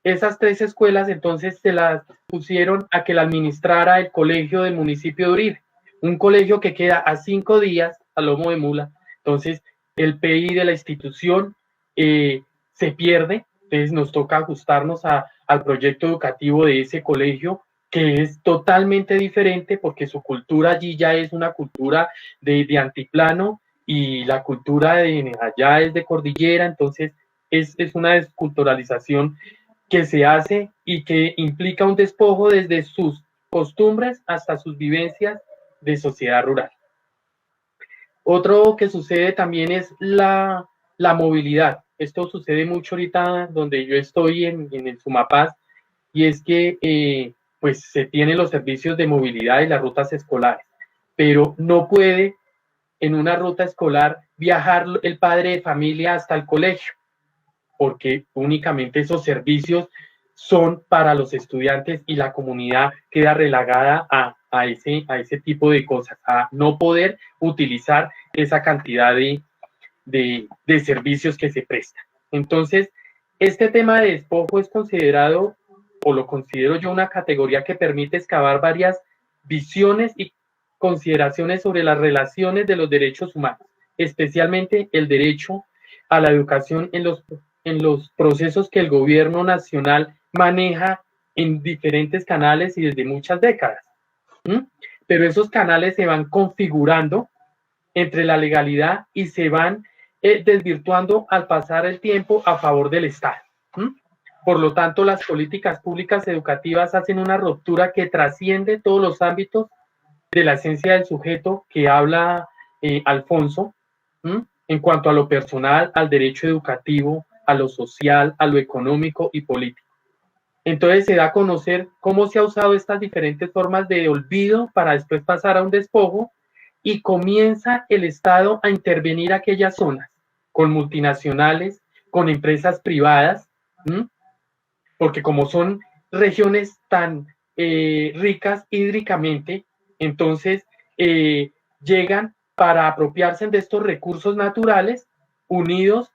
Esas 3 escuelas entonces se las pusieron a que la administrara el colegio del municipio de Uribe, un colegio que queda a 5 días a lomo de mula. Entonces el PI de la institución se pierde, entonces nos toca ajustarnos al proyecto educativo de ese colegio, que es totalmente diferente porque su cultura allí ya es una cultura de antiplano y la cultura de allá es de cordillera, entonces es una desculturalización que se hace y que implica un despojo desde sus costumbres hasta sus vivencias de sociedad rural. Otro que sucede también es la movilidad. Esto sucede mucho ahorita donde yo estoy en el Sumapaz, y es que pues se tienen los servicios de movilidad y las rutas escolares, pero no puede en una ruta escolar viajar el padre de familia hasta el colegio, porque únicamente esos servicios son para los estudiantes y la comunidad queda relegada a ese tipo de cosas, a no poder utilizar esa cantidad de servicios que se prestan. Entonces, este tema de despojo es considerado, o lo considero yo, una categoría que permite excavar varias visiones y consideraciones sobre las relaciones de los derechos humanos, especialmente el derecho a la educación en los procesos que el gobierno nacional maneja en diferentes canales y desde muchas décadas. Pero esos canales se van configurando entre la legalidad y se van desvirtuando al pasar el tiempo a favor del Estado. Por lo tanto, las políticas públicas educativas hacen una ruptura que trasciende todos los ámbitos de la esencia del sujeto que habla Alfonso, en cuanto a lo personal, al derecho educativo, a lo social, a lo económico y político. Entonces se da a conocer cómo se ha usado estas diferentes formas de olvido para después pasar a un despojo, y comienza el Estado a intervenir aquellas zonas con multinacionales, con empresas privadas, porque como son regiones tan ricas hídricamente, entonces llegan para apropiarse de estos recursos naturales unidos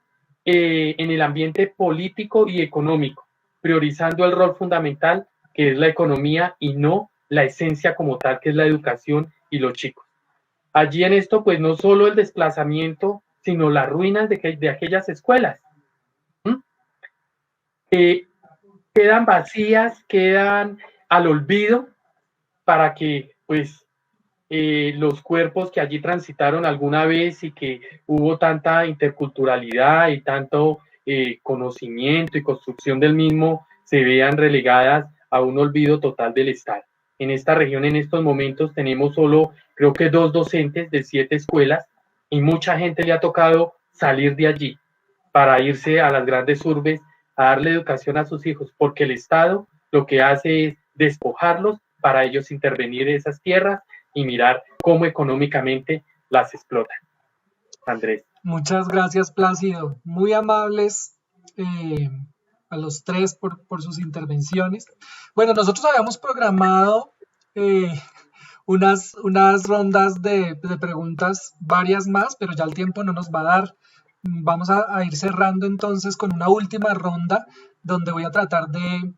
en el ambiente político y económico, priorizando el rol fundamental que es la economía y no la esencia como tal que es la educación y los chicos. allí en esto, pues no solo el desplazamiento, sino las ruinas de aquellas escuelas. Quedan vacías, quedan al olvido, para que pues los cuerpos que allí transitaron alguna vez y que hubo tanta interculturalidad y tanto conocimiento y construcción del mismo se vean relegadas a un olvido total del Estado. En esta región en estos momentos tenemos solo, creo que 2 docentes de 7 escuelas y mucha gente le ha tocado salir de allí para irse a las grandes urbes a darle educación a sus hijos, porque el Estado lo que hace es despojarlos para ellos intervenir en esas tierras y mirar cómo económicamente las explotan. Andrés. Muchas gracias, Plácido. Muy amables a los tres por sus intervenciones. Bueno, nosotros habíamos programado unas rondas de preguntas, varias más, pero ya el tiempo no nos va a dar. Vamos a ir cerrando entonces con una última ronda donde voy a tratar de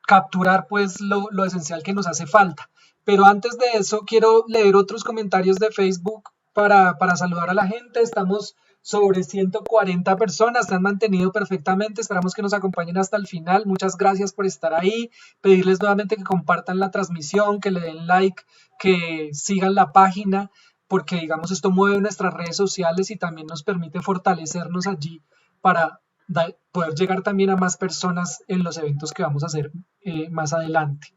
capturar pues lo esencial que nos hace falta. Pero antes de eso quiero leer otros comentarios de Facebook para saludar a la gente. Estamos sobre 140 personas, se han mantenido perfectamente, esperamos que nos acompañen hasta el final. Muchas gracias por estar ahí, pedirles nuevamente que compartan la transmisión, que le den like, que sigan la página, porque digamos esto mueve nuestras redes sociales y también nos permite fortalecernos allí para poder llegar también a más personas en los eventos que vamos a hacer más adelante.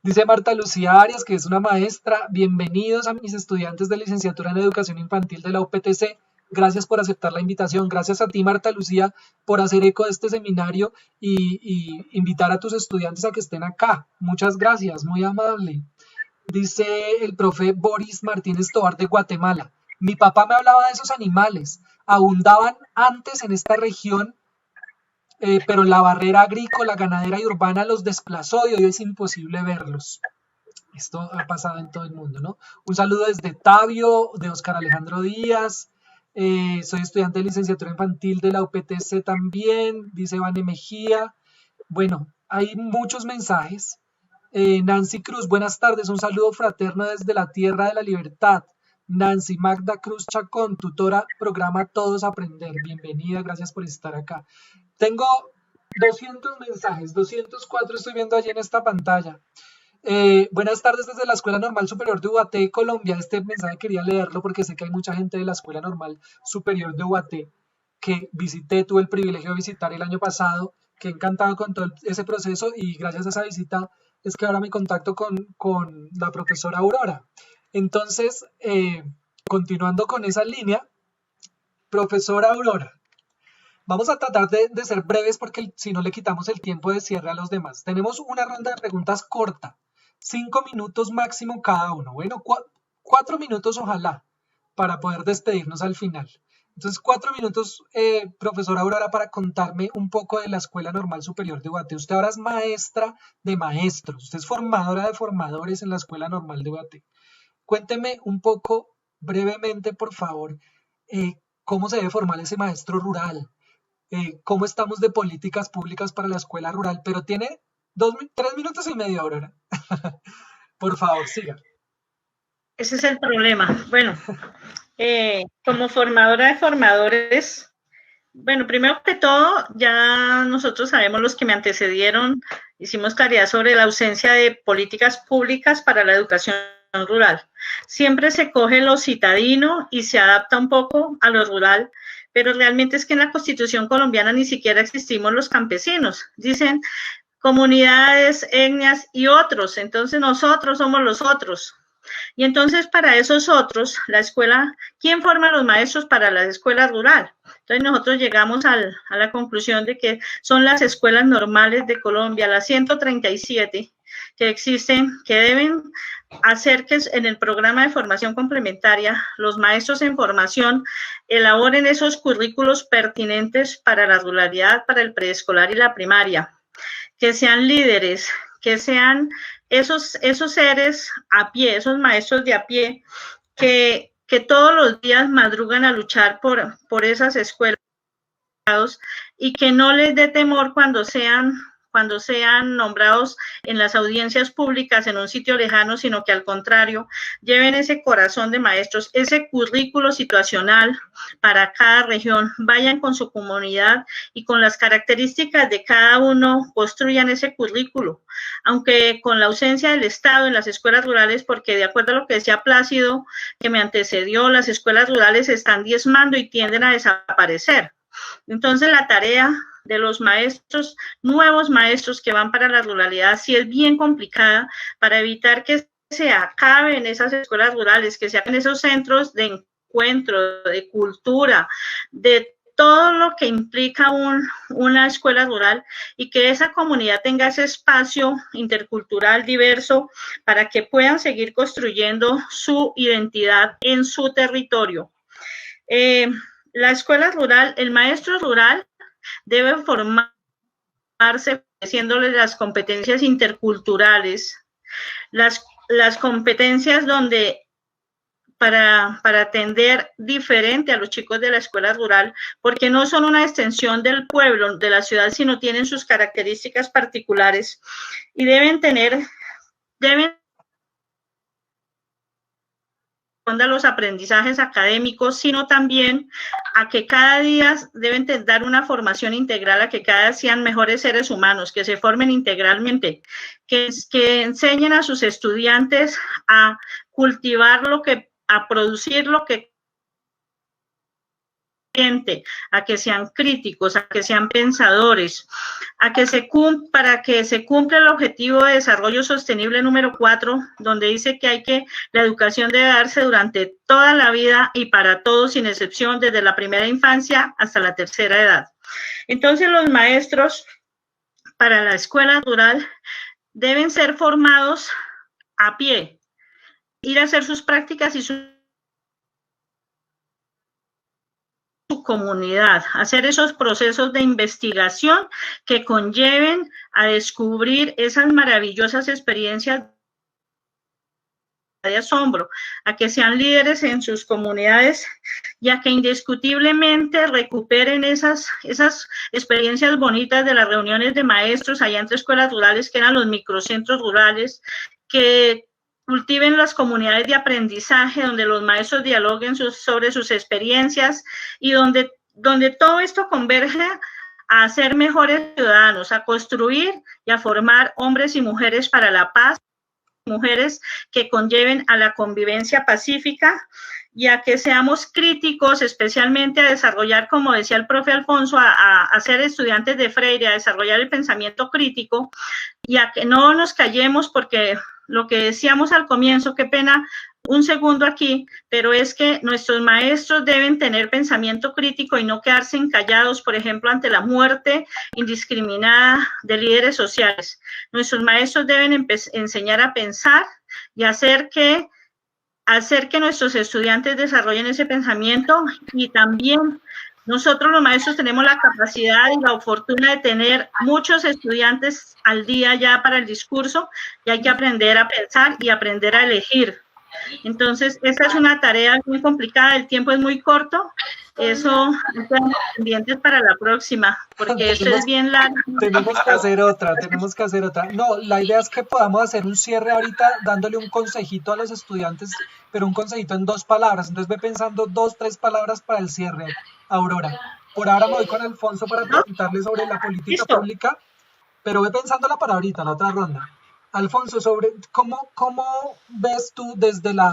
Dice Marta Lucía Arias, que es una maestra: bienvenidos a mis estudiantes de licenciatura en educación infantil de la UPTC. Gracias por aceptar la invitación. Gracias a ti, Marta Lucía, por hacer eco de este seminario y invitar a tus estudiantes a que estén acá. Muchas gracias, muy amable. Dice el profe Boris Martínez Tovar de Guatemala: mi papá me hablaba de esos animales. Abundaban antes en esta región, pero la barrera agrícola, ganadera y urbana los desplazó y hoy es imposible verlos. Esto ha pasado en todo el mundo, ¿no? Un saludo desde Tabio, de Oscar Alejandro Díaz. Soy estudiante de licenciatura infantil de la UPTC también, dice Vane Mejía. Bueno, hay muchos mensajes. Nancy Cruz, buenas tardes, un saludo fraterno desde la Tierra de la Libertad. Nancy Magda Cruz Chacón, tutora, programa Todos Aprender. Bienvenida, gracias por estar acá. Tengo 200 mensajes, 204 estoy viendo allí en esta pantalla. Buenas tardes desde la Escuela Normal Superior de Ubaté, Colombia. Este mensaje quería leerlo porque sé que hay mucha gente de la Escuela Normal Superior de Ubaté que visité, tuve el privilegio de visitar el año pasado, que encantado con todo ese proceso y gracias a esa visita es que ahora me contacto con la profesora Aurora. Entonces, continuando con esa línea, profesora Aurora, vamos a tratar de ser breves porque si no le quitamos el tiempo de cierre a los demás. Tenemos una ronda de preguntas corta, 5 minutos máximo cada uno. Bueno, 4 minutos ojalá para poder despedirnos al final. Entonces, 4 minutos, profesora Aurora, para contarme un poco de la Escuela Normal Superior de Ubaté. Usted ahora es maestra de maestros, usted es formadora de formadores en la Escuela Normal de Ubaté. Cuénteme un poco, brevemente, por favor, cómo se debe formar ese maestro rural, cómo estamos de políticas públicas para la escuela rural, pero tiene 3 minutos y medio, Aurora. Por favor, siga. Ese es el problema. Bueno, como formadora de formadores, bueno, primero que todo, ya nosotros sabemos, los que me antecedieron, hicimos tarea sobre la ausencia de políticas públicas para la educación rural. Siempre se coge lo citadino y se adapta un poco a lo rural, pero realmente es que en la Constitución colombiana ni siquiera existimos los campesinos. Dicen comunidades, etnias y otros, entonces nosotros somos los otros. Y entonces para esos otros, la escuela, ¿quién forma a los maestros para la escuela rural? Entonces nosotros llegamos a la conclusión de que son las escuelas normales de Colombia, las 137 que existen, que deben hacer que en el programa de formación complementaria los maestros en formación elaboren esos currículos pertinentes para la ruralidad, para el preescolar y la primaria, que sean líderes, que sean esos seres a pie, esos maestros de a pie que todos los días madrugan a luchar por esas escuelas y que no les dé temor cuando cuando sean nombrados en las audiencias públicas en un sitio lejano, sino que al contrario, lleven ese corazón de maestros, ese currículo situacional para cada región, vayan con su comunidad y con las características de cada uno, construyan ese currículo, aunque con la ausencia del Estado en las escuelas rurales, porque de acuerdo a lo que decía Plácido, que me antecedió, las escuelas rurales se están diezmando y tienden a desaparecer. Entonces la tarea de los maestros, nuevos maestros que van para la ruralidad, sí es bien complicada para evitar que se acaben esas escuelas rurales, que se hagan esos centros de encuentro, de cultura, de todo lo que implica una escuela rural y que esa comunidad tenga ese espacio intercultural diverso para que puedan seguir construyendo su identidad en su territorio. La escuela rural, el maestro rural debe formarse ofreciéndole las competencias interculturales, las competencias donde para atender diferente a los chicos de la escuela rural, porque no son una extensión del pueblo, de la ciudad, sino tienen sus características particulares y deben a los aprendizajes académicos, sino también a que cada día deben dar una formación integral, a que cada día sean mejores seres humanos, que se formen integralmente, que enseñen a sus estudiantes a cultivar a producir lo que a que sean críticos, a que sean pensadores, para que se cumpla el objetivo de desarrollo sostenible número 4, donde dice que la educación debe darse durante toda la vida y para todos sin excepción, desde la primera infancia hasta la tercera edad. Entonces los maestros para la escuela rural deben ser formados a pie, ir a hacer sus prácticas y su comunidad, hacer esos procesos de investigación que conlleven a descubrir esas maravillosas experiencias de asombro, a que sean líderes en sus comunidades y a que indiscutiblemente recuperen esas experiencias bonitas de las reuniones de maestros allá entre escuelas rurales, que eran los microcentros rurales, que cultiven las comunidades de aprendizaje, donde los maestros dialoguen sobre sus experiencias y donde todo esto converge a ser mejores ciudadanos, a construir y a formar hombres y mujeres para la paz, mujeres que conlleven a la convivencia pacífica y a que seamos críticos, especialmente a desarrollar, como decía el profe Alfonso, a ser estudiantes de Freire, a desarrollar el pensamiento crítico y a que no nos callemos, porque lo que decíamos al comienzo, qué pena, un segundo aquí, pero es que nuestros maestros deben tener pensamiento crítico y no quedarse callados, por ejemplo, ante la muerte indiscriminada de líderes sociales. Nuestros maestros deben enseñar a pensar y hacer que nuestros estudiantes desarrollen ese pensamiento, y también nosotros los maestros tenemos la capacidad y la fortuna de tener muchos estudiantes al día ya para el discurso, y hay que aprender a pensar y aprender a elegir. Entonces, esta es una tarea muy complicada, el tiempo es muy corto, eso estamos pendientes para la próxima, porque esto es bien largo. Tenemos que hacer otra. No, la idea es que podamos hacer un cierre ahorita dándole un consejito a los estudiantes, pero un consejito en 2 palabras. Entonces ve pensando 2, 3 palabras para el cierre, Aurora. Por ahora me voy con Alfonso para preguntarle sobre la política pública, pero ve pensándola para ahorita, la otra ronda. Alfonso, sobre cómo ves tú desde la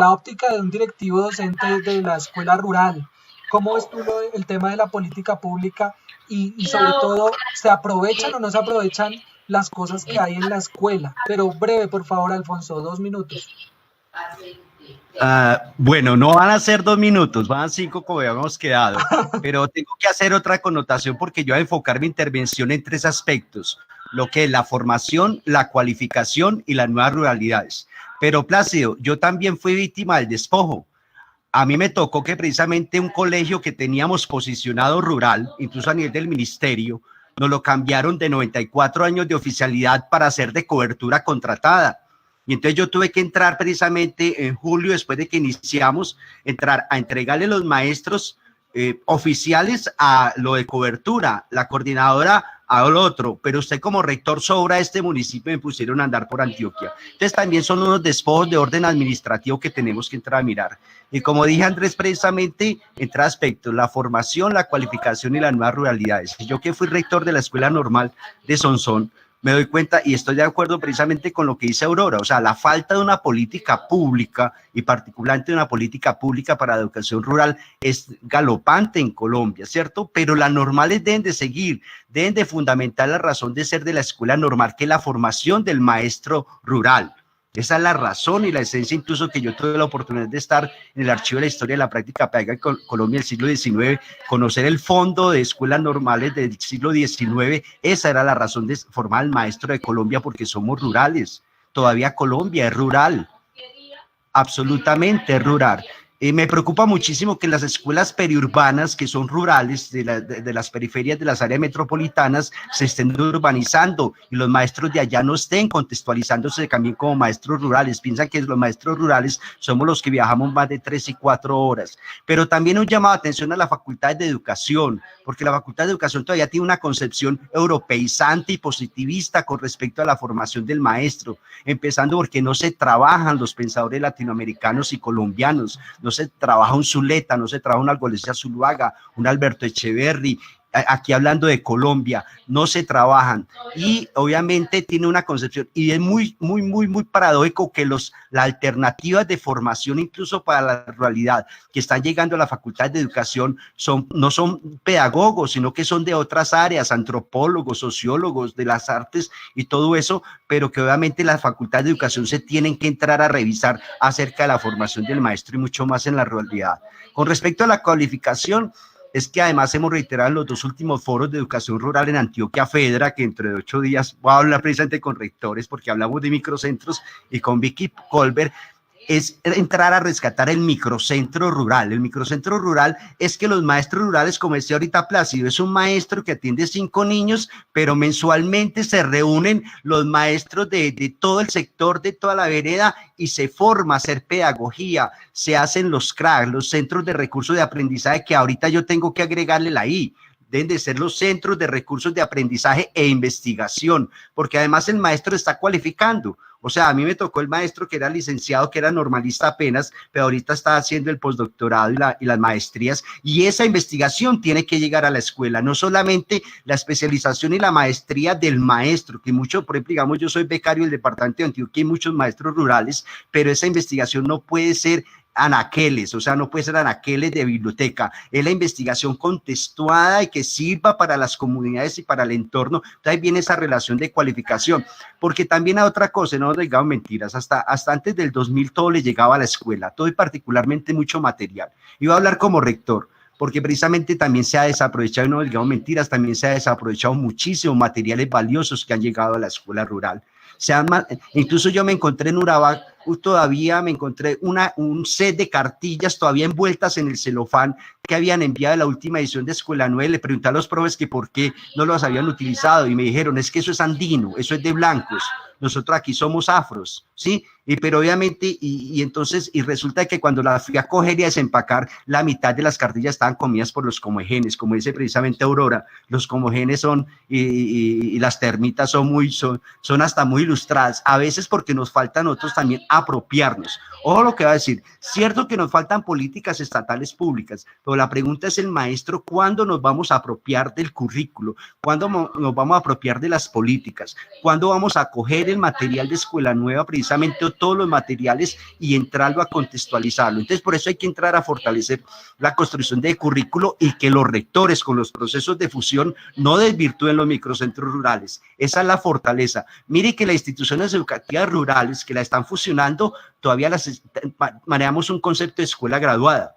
óptica de un directivo docente de la escuela rural, cómo ves tú el tema de la política pública y sobre todo, ¿se aprovechan o no se aprovechan las cosas que hay en la escuela? Pero breve, por favor, Alfonso, 2 minutos. Bueno, no van a ser 2 minutos, van a 5 como habíamos quedado, pero tengo que hacer otra connotación porque yo voy a enfocar mi intervención en 3 aspectos, lo que es la formación, la cualificación y las nuevas ruralidades. Pero Plácido, yo también fui víctima del despojo. A mí me tocó que precisamente un colegio que teníamos posicionado rural, incluso a nivel del ministerio, nos lo cambiaron de 94 años de oficialidad para ser de cobertura contratada. Y entonces yo tuve que entrar precisamente en julio, después de que iniciamos, entrar a entregarle los maestros oficiales a lo de cobertura. La coordinadora al otro, pero usted como rector sobra este municipio, me pusieron a andar por Antioquia. Entonces también son unos despojos de orden administrativo que tenemos que entrar a mirar. Y como dije Andrés, precisamente en tres aspectos: la formación, la cualificación y las nuevas ruralidades. Yo que fui rector de la Escuela Normal de Sonsón, me doy cuenta y estoy de acuerdo precisamente con lo que dice Aurora, o sea, la falta de una política pública y particularmente de una política pública para la educación rural es galopante en Colombia, ¿cierto? Pero las normales deben de seguir, deben de fundamentar la razón de ser de la escuela normal, que es la formación del maestro rural. Esa es la razón y la esencia, incluso que yo tuve la oportunidad de estar en el Archivo de la Historia de la Práctica Pedagógica en Colombia del siglo XIX, conocer el fondo de escuelas normales del siglo XIX. Esa era la razón de formar al maestro de Colombia, porque somos rurales. Todavía Colombia es rural, absolutamente rural. Me preocupa muchísimo que las escuelas periurbanas, que son rurales, de las periferias de las áreas metropolitanas, se estén urbanizando y los maestros de allá no estén contextualizándose también como maestros rurales. Piensan que los maestros rurales somos los que viajamos más de 3 y 4 horas. Pero también un llamado de atención a la Facultad de Educación, porque la Facultad de Educación todavía tiene una concepción europeizante y positivista con respecto a la formación del maestro, empezando porque no se trabajan los pensadores latinoamericanos y colombianos. No se trabaja un Zuleta, no se trabaja un Algolesia Zuluaga, un Alberto Echeverri. Aquí hablando de Colombia, no se trabajan y obviamente tiene una concepción, y es muy paradójico que las alternativas de formación incluso para la ruralidad que están llegando a la Facultad de Educación no son pedagogos, sino que son de otras áreas, antropólogos, sociólogos, de las artes y todo eso, pero que obviamente la Facultad de Educación se tienen que entrar a revisar acerca de la formación del maestro y mucho más en la ruralidad. Con respecto a la cualificación, es que además hemos reiterado en los 2 últimos foros de educación rural en Antioquia Fedra, que dentro de 8 días voy a hablar precisamente con rectores, porque hablamos de microcentros, y con Vicky Colbert, es entrar a rescatar el microcentro rural. El microcentro rural es que los maestros rurales, como decía ahorita Plácido, es un maestro que atiende 5 niños, pero mensualmente se reúnen los maestros de todo el sector, de toda la vereda, y se forma a hacer pedagogía, se hacen los CRAC, los centros de recursos de aprendizaje, que ahorita yo tengo que agregarle la I. Deben de ser los centros de recursos de aprendizaje e investigación, porque además el maestro está cualificando. O sea, a mí me tocó el maestro que era licenciado, que era normalista apenas, pero ahorita está haciendo el postdoctorado y las maestrías, y esa investigación tiene que llegar a la escuela, no solamente la especialización y la maestría del maestro, que mucho, por ejemplo, digamos, yo soy becario del departamento de Antioquia, hay muchos maestros rurales, pero esa investigación no puede ser anaqueles, o sea, no puede ser anaqueles de biblioteca, es la investigación contextuada y que sirva para las comunidades y para el entorno. Entonces ahí viene esa relación de cualificación, porque también hay otra cosa, no nos digamos mentiras, hasta antes del 2000 todo le llegaba a la escuela, todo y particularmente mucho material. Iba a hablar como rector, porque precisamente también se ha desaprovechado, no digamos mentiras, también se ha desaprovechado muchísimo materiales valiosos que han llegado a la escuela rural. Incluso yo me encontré en Urabá, todavía me encontré un set de cartillas todavía envueltas en el celofán que habían enviado a la última edición de Escuela 9. Le pregunté a los profes que por qué no los habían utilizado y me dijeron, es que eso es andino, eso es de blancos, nosotros aquí somos afros, ¿sí? Pero obviamente, y entonces, y resulta que cuando la fui a coger y a desempacar, la mitad de las cartillas estaban comidas por los comogenes, como dice precisamente Aurora, los comogenes son, y las termitas son hasta muy ilustradas, a veces porque nos faltan otros también apropiarnos. Ojo lo que va a decir, cierto que nos faltan políticas estatales públicas, pero la pregunta es el maestro, ¿cuándo nos vamos a apropiar del currículo? ¿Cuándo nos vamos a apropiar de las políticas? ¿Cuándo vamos a coger el material de Escuela Nueva, precisamente, o todos los materiales, y entrarlo a contextualizarlo? Entonces, por eso hay que entrar a fortalecer la construcción de currículo y que los rectores con los procesos de fusión no desvirtúen los microcentros rurales. Esa es la fortaleza. Mire que las instituciones educativas rurales que la están fusionando, todavía manejamos un concepto de escuela graduada,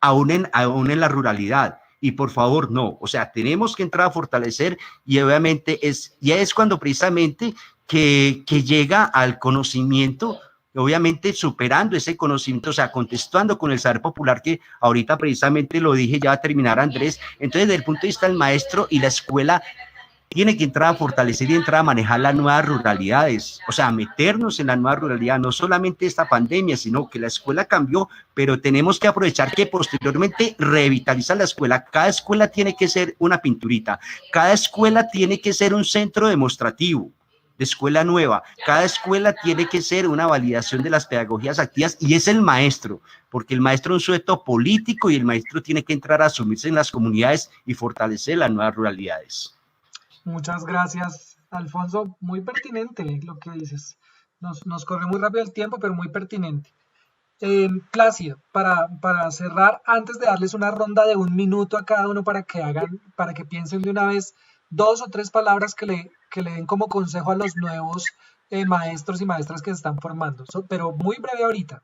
aún en la ruralidad. Y por favor, no, o sea, tenemos que entrar a fortalecer, y obviamente ya es cuando precisamente que llega al conocimiento, obviamente superando ese conocimiento, o sea, contestando con el saber popular, que ahorita precisamente lo dije, ya va a terminar Andrés. Entonces, desde el punto de vista del maestro y la escuela, tiene que entrar a fortalecer y entrar a manejar las nuevas ruralidades, o sea, meternos en la nueva ruralidad, no solamente esta pandemia, sino que la escuela cambió, pero tenemos que aprovechar que posteriormente revitalizar la escuela. Cada escuela tiene que ser una pinturita, cada escuela tiene que ser un centro demostrativo de escuela nueva, cada escuela tiene que ser una validación de las pedagogías activas y es el maestro, porque el maestro es un sujeto político y el maestro tiene que entrar a asumirse en las comunidades y fortalecer las nuevas ruralidades. Muchas gracias, Alfonso. Muy pertinente lo que dices. Nos corre muy rápido el tiempo, pero muy pertinente. Plácido, para cerrar, antes de darles una ronda de 1 minuto a cada uno para que piensen de una vez 2 o 3 palabras que le den como consejo a los nuevos maestros y maestras que se están formando, pero muy breve ahorita.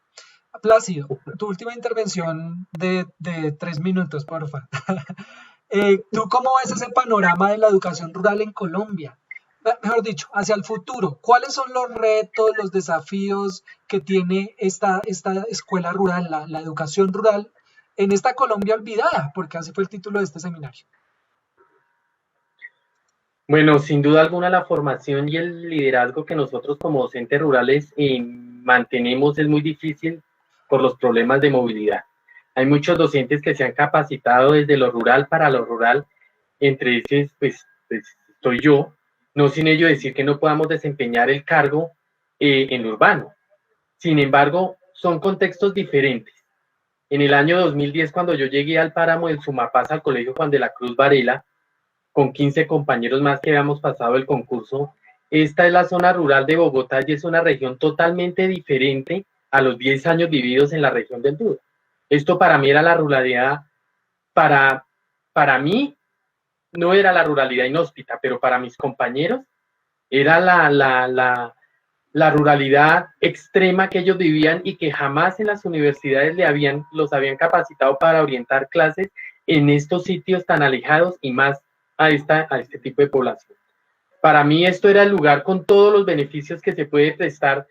Plácido, tu última intervención de 3 minutos, por favor. ¿Tú cómo ves ese panorama de la educación rural en Colombia? Mejor dicho, hacia el futuro, ¿cuáles son los retos, los desafíos que tiene esta escuela rural, la educación rural en esta Colombia olvidada? Porque así fue el título de este seminario. Bueno, sin duda alguna la formación y el liderazgo que nosotros como docentes rurales mantenemos es muy difícil por los problemas de movilidad. Hay muchos docentes que se han capacitado desde lo rural para lo rural, entre esos pues estoy yo, no sin ello decir que no podamos desempeñar el cargo en lo urbano. Sin embargo, son contextos diferentes. En el año 2010, cuando yo llegué al páramo del Sumapaz, al Colegio Juan de la Cruz Varela, con 15 compañeros más que habíamos pasado el concurso, esta es la zona rural de Bogotá y es una región totalmente diferente a los 10 años vividos en la región del Duro. Esto para mí era la ruralidad, para mí no era la ruralidad inhóspita, pero para mis compañeros era la ruralidad extrema que ellos vivían y que jamás en las universidades los habían capacitado para orientar clases en estos sitios tan alejados y más a este tipo de población. Para mí esto era el lugar con todos los beneficios que se puede prestar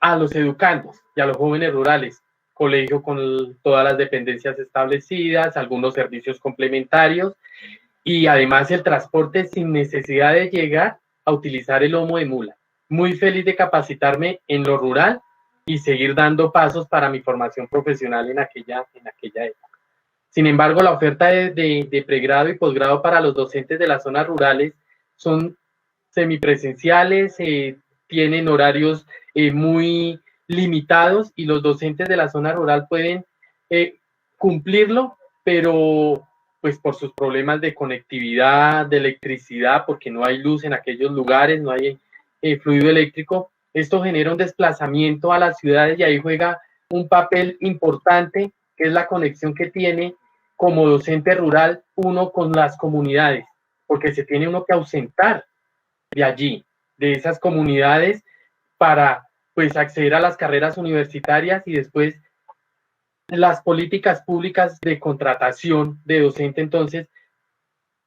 a los educandos y a los jóvenes rurales. Colegio con todas las dependencias establecidas, algunos servicios complementarios y además el transporte sin necesidad de llegar a utilizar el lomo de mula. Muy feliz de capacitarme en lo rural y seguir dando pasos para mi formación profesional en aquella época. Sin embargo, la oferta de pregrado y posgrado para los docentes de las zonas rurales son semipresenciales, tienen horarios muy limitados y los docentes de la zona rural pueden cumplirlo, pero pues por sus problemas de conectividad, de electricidad, porque no hay luz en aquellos lugares, no hay fluido eléctrico, esto genera un desplazamiento a las ciudades y ahí juega un papel importante, que es la conexión que tiene como docente rural uno con las comunidades, porque se tiene uno que ausentar de allí, de esas comunidades, para pues acceder a las carreras universitarias y después las políticas públicas de contratación de docente. Entonces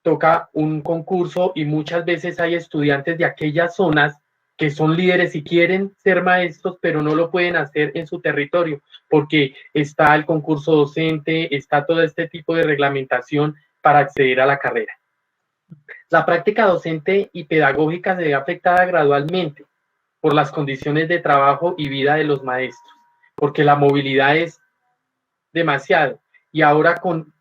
toca un concurso y muchas veces hay estudiantes de aquellas zonas que son líderes y quieren ser maestros, pero no lo pueden hacer en su territorio, porque está el concurso docente, está todo este tipo de reglamentación para acceder a la carrera. La práctica docente y pedagógica se ve afectada gradualmente por las condiciones de trabajo y vida de los maestros, porque la movilidad es demasiado. Y ahora con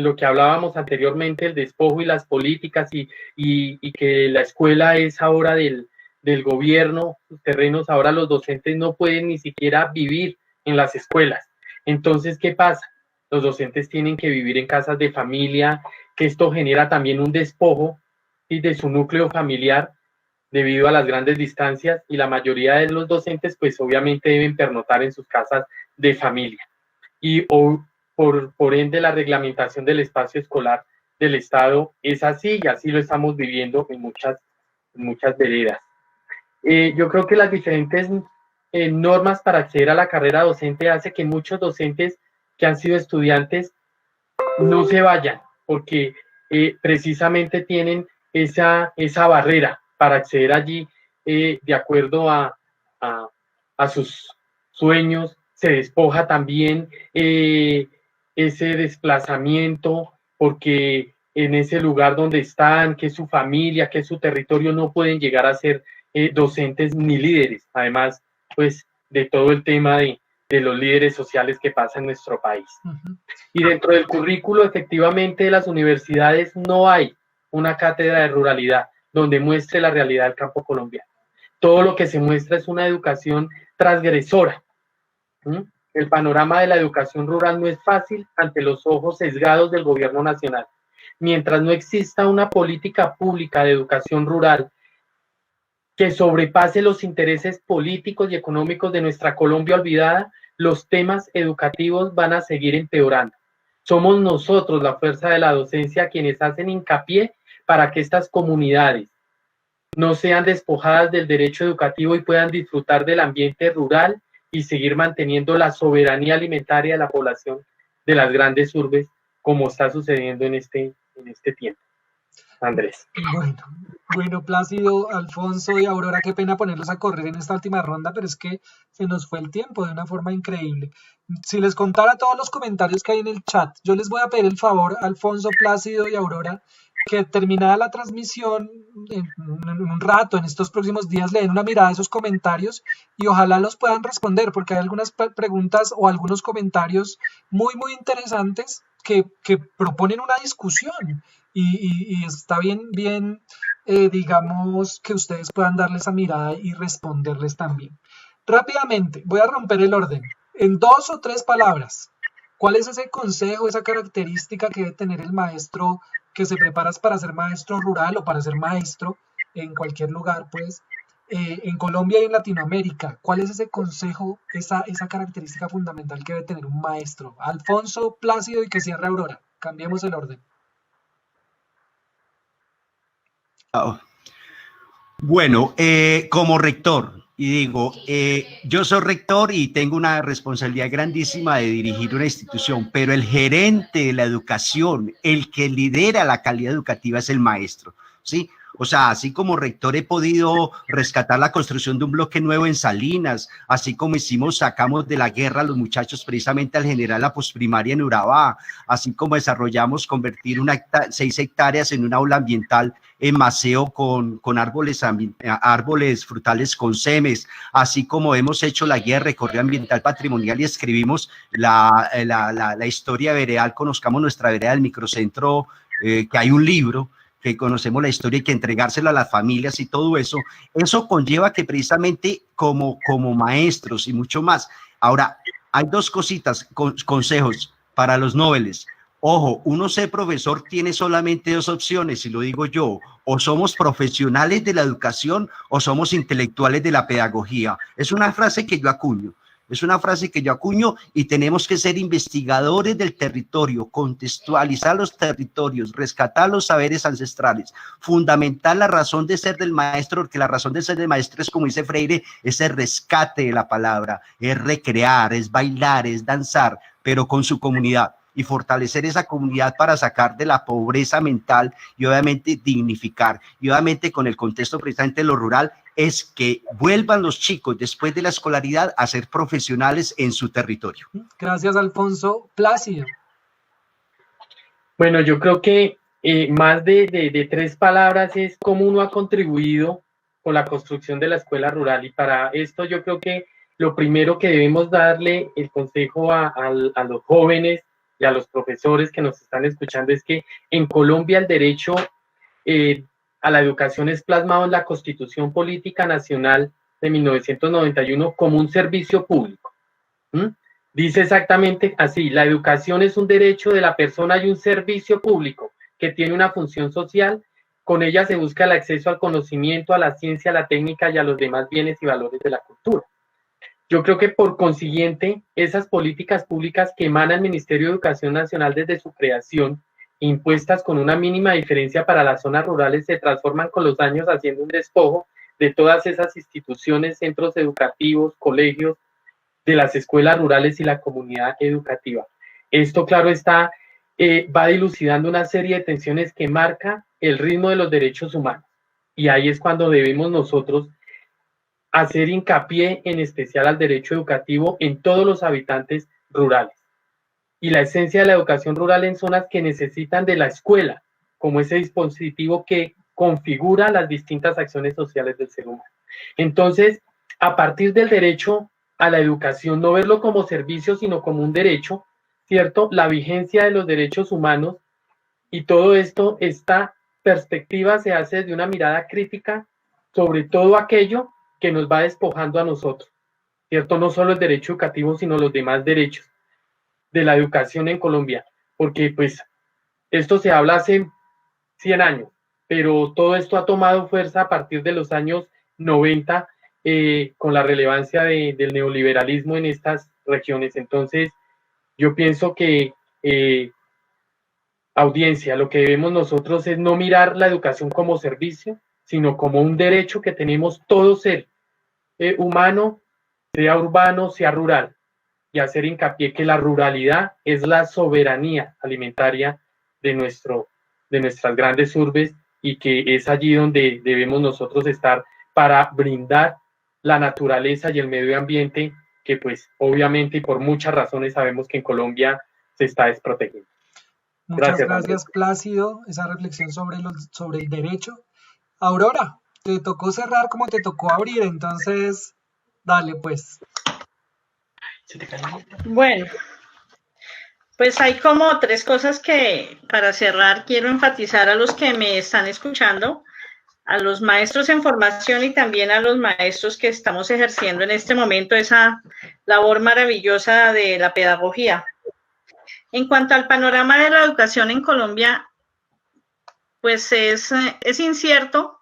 lo que hablábamos anteriormente, el despojo y las políticas y que la escuela es ahora del gobierno, sus terrenos, ahora los docentes no pueden ni siquiera vivir en las escuelas. Entonces, ¿qué pasa? Los docentes tienen que vivir en casas de familia, que esto genera también un despojo de su núcleo familiar debido a las grandes distancias y la mayoría de los docentes pues obviamente deben pernoctar en sus casas de familia. Y por ende la reglamentación del espacio escolar del Estado es así y así lo estamos viviendo en muchas veredas. Yo creo que las diferentes normas para acceder a la carrera docente hace que muchos docentes que han sido estudiantes no se vayan, porque precisamente tienen esa barrera para acceder allí de acuerdo a sus sueños. Se despoja también ese desplazamiento, porque en ese lugar donde están, que es su familia, que es su territorio, no pueden llegar a ser docentes ni líderes, además pues de todo el tema de los líderes sociales que pasa en nuestro país. Y dentro del currículo efectivamente de las universidades no hay una cátedra de ruralidad donde muestre la realidad del campo colombiano. Todo lo que se muestra es una educación transgresora. El panorama de la educación rural no es fácil ante los ojos sesgados del gobierno nacional. Mientras no exista una política pública de educación rural que sobrepase los intereses políticos y económicos de nuestra Colombia olvidada, los temas educativos van a seguir empeorando. Somos nosotros, la fuerza de la docencia, quienes hacen hincapié para que estas comunidades no sean despojadas del derecho educativo y puedan disfrutar del ambiente rural y seguir manteniendo la soberanía alimentaria de la población de las grandes urbes, como está sucediendo en este tiempo. Andrés. Bueno, Plácido, Alfonso y Aurora, qué pena ponerlos a correr en esta última ronda, pero es que se nos fue el tiempo de una forma increíble. Si les contara todos los comentarios que hay en el chat, yo les voy a pedir el favor, Alfonso, Plácido y Aurora, que terminada la transmisión, en un rato, en estos próximos días, le den una mirada a esos comentarios y ojalá los puedan responder, porque hay algunas preguntas o algunos comentarios muy, muy interesantes que proponen una discusión. Y está bien, digamos, que ustedes puedan darles esa mirada y responderles también. Rápidamente, voy a romper el orden. En 2 o 3 palabras, ¿cuál es ese consejo, esa característica que debe tener el maestro que se prepara para ser maestro rural o para ser maestro en cualquier lugar, pues, en Colombia y en Latinoamérica? ¿Cuál es ese consejo, esa característica fundamental que debe tener un maestro? Alfonso, Plácido y que cierre Aurora. Cambiemos el orden. Bueno, como rector, y digo, yo soy rector y tengo una responsabilidad grandísima de dirigir una institución, pero el gerente de la educación, el que lidera la calidad educativa es el maestro, ¿sí? O sea, así como rector he podido rescatar la construcción de un bloque nuevo en Salinas, así como sacamos de la guerra a los muchachos precisamente al generar la posprimaria en Urabá, así como desarrollamos convertir 6 hectáreas en un aula ambiental en Maceo con árboles frutales con semes, así como hemos hecho la guía de recorrido ambiental patrimonial y escribimos la historia veredal, conozcamos nuestra vereda del microcentro, que hay un libro, que conocemos la historia y que entregársela a las familias y todo eso, eso conlleva que precisamente como maestros y mucho más. Ahora, hay 2 cositas, consejos para los nobles. Ojo, uno ser profesor tiene solamente 2 opciones, y lo digo yo, o somos profesionales de la educación o somos intelectuales de la pedagogía. Es una frase que yo acuño. Y tenemos que ser investigadores del territorio, contextualizar los territorios, rescatar los saberes ancestrales, fundamental la razón de ser del maestro, porque la razón de ser del maestro es, como dice Freire, es el rescate de la palabra, es recrear, es bailar, es danzar, pero con su comunidad, y fortalecer esa comunidad para sacar de la pobreza mental y obviamente dignificar, y obviamente con el contexto precisamente de lo rural, es que vuelvan los chicos después de la escolaridad a ser profesionales en su territorio. Gracias, Alfonso. Plácido. Bueno, yo creo que más de 3 palabras es cómo uno ha contribuido con la construcción de la escuela rural, y para esto yo creo que lo primero que debemos darle el consejo a los jóvenes y a los profesores que nos están escuchando es que en Colombia el derecho a la educación es plasmado en la Constitución Política Nacional de 1991 como un servicio público. Dice exactamente así: la educación es un derecho de la persona y un servicio público que tiene una función social. Con ella se busca el acceso al conocimiento, a la ciencia, a la técnica y a los demás bienes y valores de la cultura. Yo creo que por consiguiente, esas políticas públicas que emana el Ministerio de Educación Nacional desde su creación, impuestas con una mínima diferencia para las zonas rurales, se transforman con los años haciendo un despojo de todas esas instituciones, centros educativos, colegios, de las escuelas rurales y la comunidad educativa. Esto, claro está, va dilucidando una serie de tensiones que marca el ritmo de los derechos humanos. Y ahí es cuando debemos nosotros hacer hincapié en especial al derecho educativo en todos los habitantes rurales. Y la esencia de la educación rural en zonas que necesitan de la escuela, como ese dispositivo que configura las distintas acciones sociales del ser humano. Entonces, a partir del derecho a la educación, no verlo como servicio, sino como un derecho, ¿cierto? La vigencia de los derechos humanos y todo esto, esta perspectiva se hace desde una mirada crítica sobre todo aquello que nos va despojando a nosotros, ¿cierto? No solo el derecho educativo, sino los demás derechos de la educación en Colombia, porque pues esto se habla hace 100 años, pero todo esto ha tomado fuerza a partir de los años 90 con la relevancia del neoliberalismo en estas regiones. Entonces, yo pienso que audiencia, lo que debemos nosotros es no mirar la educación como servicio, sino como un derecho que tenemos todo ser humano, sea urbano, sea rural, y hacer hincapié que la ruralidad es la soberanía alimentaria de nuestras grandes urbes y que es allí donde debemos nosotros estar para brindar la naturaleza y el medio ambiente que pues obviamente y por muchas razones sabemos que en Colombia se está desprotegiendo. Muchas gracias, Plácido, esa reflexión sobre el derecho. Aurora, te tocó cerrar como te tocó abrir, entonces dale pues. Bueno, pues hay como 3 cosas que para cerrar quiero enfatizar a los que me están escuchando, a los maestros en formación y también a los maestros que estamos ejerciendo en este momento esa labor maravillosa de la pedagogía. En cuanto al panorama de la educación en Colombia, pues es incierto,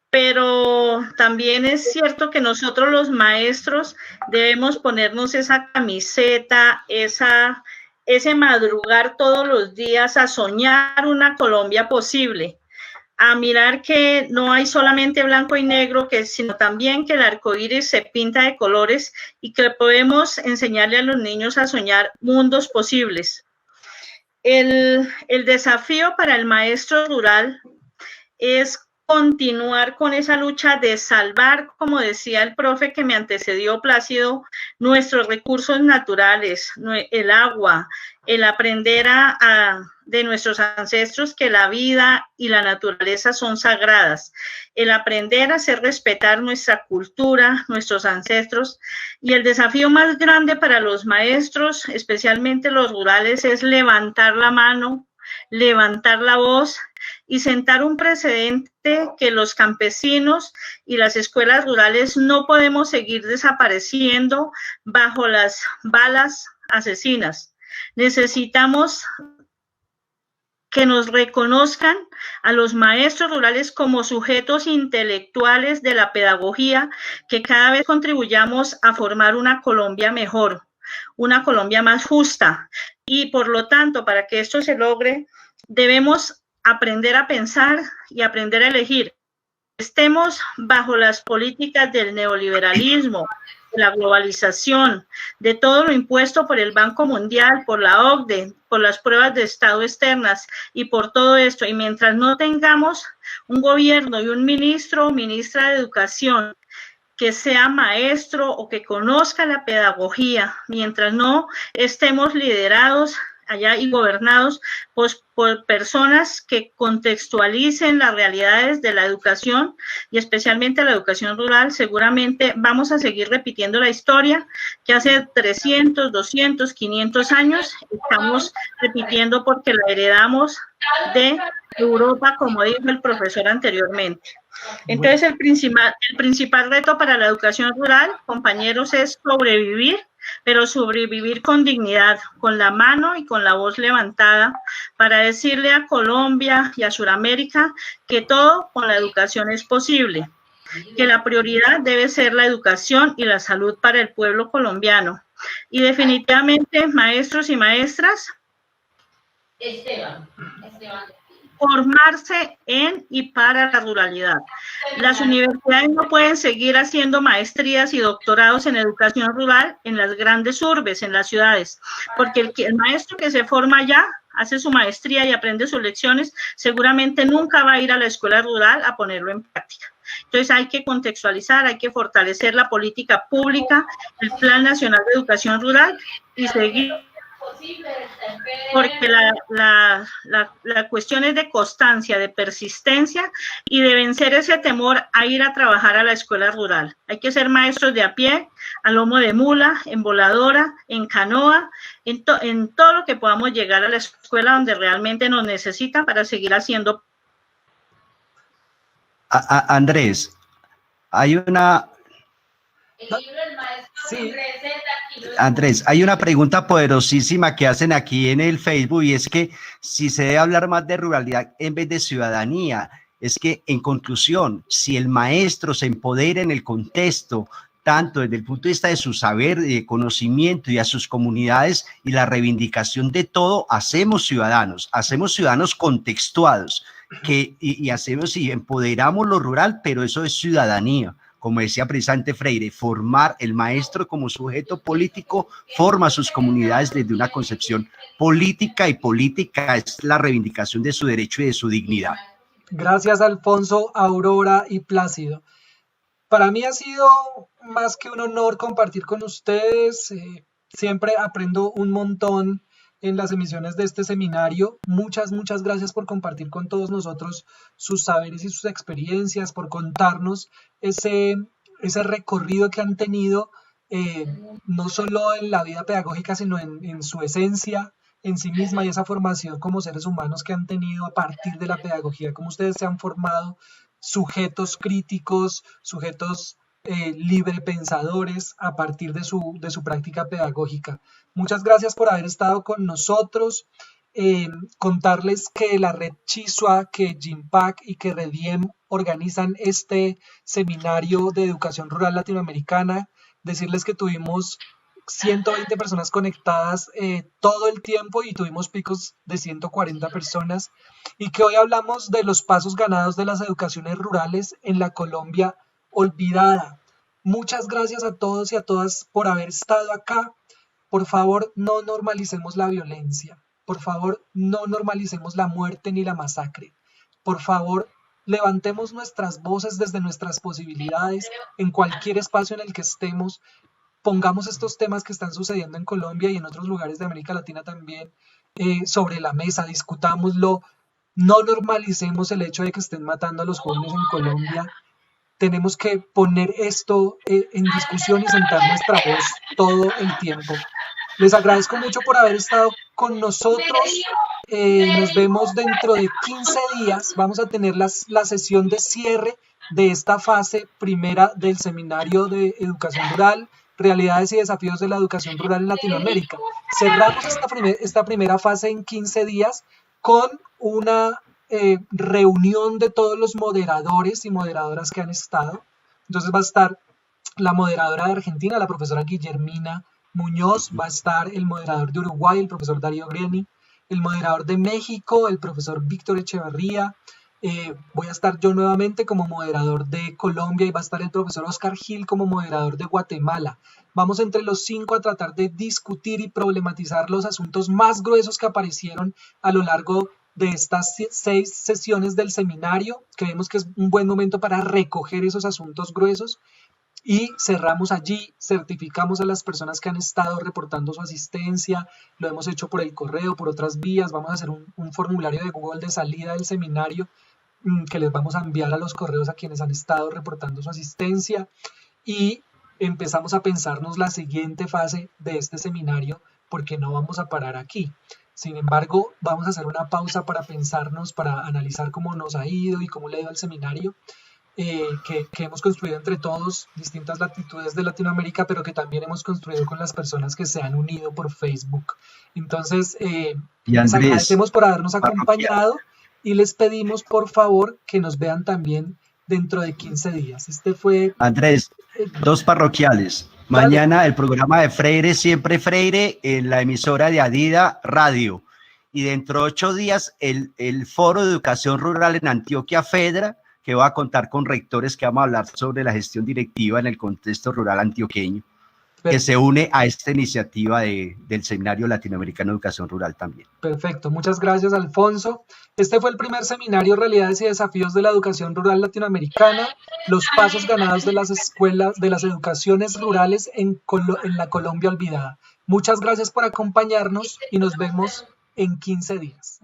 pero también es cierto que nosotros los maestros debemos ponernos esa camiseta, ese madrugar todos los días a soñar una Colombia posible, a mirar que no hay solamente blanco y negro, sino también que el arco iris se pinta de colores y que podemos enseñarle a los niños a soñar mundos posibles. El desafío para el maestro rural es continuar con esa lucha de salvar, como decía el profe que me antecedió, Plácido, nuestros recursos naturales, el agua, el aprender de nuestros ancestros que la vida y la naturaleza son sagradas, el aprender a hacer respetar nuestra cultura, nuestros ancestros, y el desafío más grande para los maestros, especialmente los rurales, es levantar la mano, levantar la voz y sentar un precedente que los campesinos y las escuelas rurales no podemos seguir desapareciendo bajo las balas asesinas. Necesitamos que nos reconozcan a los maestros rurales como sujetos intelectuales de la pedagogía, que cada vez contribuyamos a formar una Colombia mejor, una Colombia más justa. Y por lo tanto, para que esto se logre, debemos aprender a pensar y aprender a elegir. Estemos bajo las políticas del neoliberalismo, de la globalización, de todo lo impuesto por el Banco Mundial, por la OCDE, por las pruebas de estado externas y por todo esto. Y mientras no tengamos un gobierno y un ministro o ministra de educación que sea maestro o que conozca la pedagogía, mientras no estemos liderados allá y gobernados pues, por personas que contextualicen las realidades de la educación y especialmente la educación rural, seguramente vamos a seguir repitiendo la historia que hace 300, 200, 500 años estamos repitiendo porque la heredamos de Europa, como dijo el profesor anteriormente. Entonces, el principal reto para la educación rural, compañeros, es sobrevivir, pero sobrevivir con dignidad, con la mano y con la voz levantada, para decirle a Colombia y a Sudamérica que todo con la educación es posible, que la prioridad debe ser la educación y la salud para el pueblo colombiano. Y definitivamente, maestros y maestras, formarse en y para la ruralidad. Las universidades no pueden seguir haciendo maestrías y doctorados en educación rural en las grandes urbes, en las ciudades, porque el maestro que se forma allá, hace su maestría y aprende sus lecciones, seguramente nunca va a ir a la escuela rural a ponerlo en práctica. Entonces hay que contextualizar, hay que fortalecer la política pública, el Plan Nacional de Educación Rural y seguir Porque la cuestión es de constancia, de persistencia y de vencer ese temor a ir a trabajar a la escuela rural. Hay que ser maestros de a pie, a lomo de mula, en voladora, en canoa, en todo lo que podamos llegar a la escuela donde realmente nos necesitan para seguir haciendo. Andrés, hay una... Sí. Andrés, hay una pregunta poderosísima que hacen aquí en el Facebook y es que si se debe hablar más de ruralidad en vez de ciudadanía. Es que, en conclusión, si el maestro se empodera en el contexto, tanto desde el punto de vista de su saber, de conocimiento y a sus comunidades y la reivindicación de todo, hacemos ciudadanos contextuados y hacemos y empoderamos lo rural, pero eso es ciudadanía. Como decía precisamente Freire, formar el maestro como sujeto político, forma sus comunidades desde una concepción política y política es la reivindicación de su derecho y de su dignidad. Gracias, Alfonso, Aurora y Plácido. Para mí ha sido más que un honor compartir con ustedes. Siempre aprendo un montón en las emisiones de este seminario. Muchas gracias por compartir con todos nosotros sus saberes y sus experiencias, por contarnos ese recorrido que han tenido, no solo en la vida pedagógica, sino en su esencia, en sí misma, y esa formación como seres humanos que han tenido a partir de la pedagogía, cómo ustedes se han formado sujetos críticos, sujetos librepensadores a partir de su práctica pedagógica. Muchas gracias por haber estado con nosotros. Contarles que la Red Chisua, que GIMPAC y que Rediem organizan este seminario de educación rural latinoamericana. Decirles que tuvimos 120 personas conectadas todo el tiempo y tuvimos picos de 140 personas, y que hoy hablamos de los pasos ganados de las educaciones rurales en la Colombia olvidada. Muchas gracias a todos y a todas por haber estado acá. Por favor, no normalicemos la violencia. Por favor, no normalicemos la muerte ni la masacre. Por favor, levantemos nuestras voces desde nuestras posibilidades en cualquier espacio en el que estemos. Pongamos estos temas que están sucediendo en Colombia y en otros lugares de América Latina también sobre la mesa, discutámoslo. No normalicemos el hecho de que estén matando a los jóvenes en Colombia. Tenemos que poner esto en discusión y sentar nuestra voz todo el tiempo. Les agradezco mucho por haber estado con nosotros. Nos vemos dentro de 15 días. Vamos a tener la sesión de cierre de esta fase primera del seminario de educación rural, realidades y desafíos de la educación rural en Latinoamérica. Cerramos esta primera fase en 15 días con una reunión de todos los moderadores y moderadoras que han estado. Entonces va a estar la moderadora de Argentina, la profesora Guillermina Muñoz, va a estar el moderador de Uruguay, el profesor Darío Greni, el moderador de México, el profesor Víctor Echeverría, voy a estar yo nuevamente como moderador de Colombia y va a estar el profesor Oscar Gil como moderador de Guatemala. Vamos entre los 5 a tratar de discutir y problematizar los asuntos más gruesos que aparecieron a lo largo de estas 6 sesiones del seminario. Creemos que es un buen momento para recoger esos asuntos gruesos y cerramos allí, certificamos a las personas que han estado reportando su asistencia, lo hemos hecho por el correo, por otras vías. Vamos a hacer un formulario de Google de salida del seminario que les vamos a enviar a los correos a quienes han estado reportando su asistencia, y empezamos a pensarnos la siguiente fase de este seminario, porque no vamos a parar aquí. Sin embargo, vamos a hacer una pausa para pensarnos, para analizar cómo nos ha ido y cómo le ha ido al seminario que hemos construido entre todos, distintas latitudes de Latinoamérica, pero que también hemos construido con las personas que se han unido por Facebook. Entonces, les agradecemos por habernos acompañado y les pedimos por favor que nos vean también dentro de 15 días. Este fue... Andrés, 2 parroquiales. Mañana el programa de Freire, siempre Freire, en la emisora de Adida Radio. Y dentro de 8 días el Foro de Educación Rural en Antioquia, FEDRA, que va a contar con rectores que vamos a hablar sobre la gestión directiva en el contexto rural antioqueño. que se une a esta iniciativa del Seminario Latinoamericano de Educación Rural también. Perfecto, muchas gracias, Alfonso. Este fue el primer seminario Realidades y Desafíos de la Educación Rural Latinoamericana, los pasos ganados de las escuelas, de las educaciones rurales en la Colombia olvidada. Muchas gracias por acompañarnos y nos vemos en 15 días.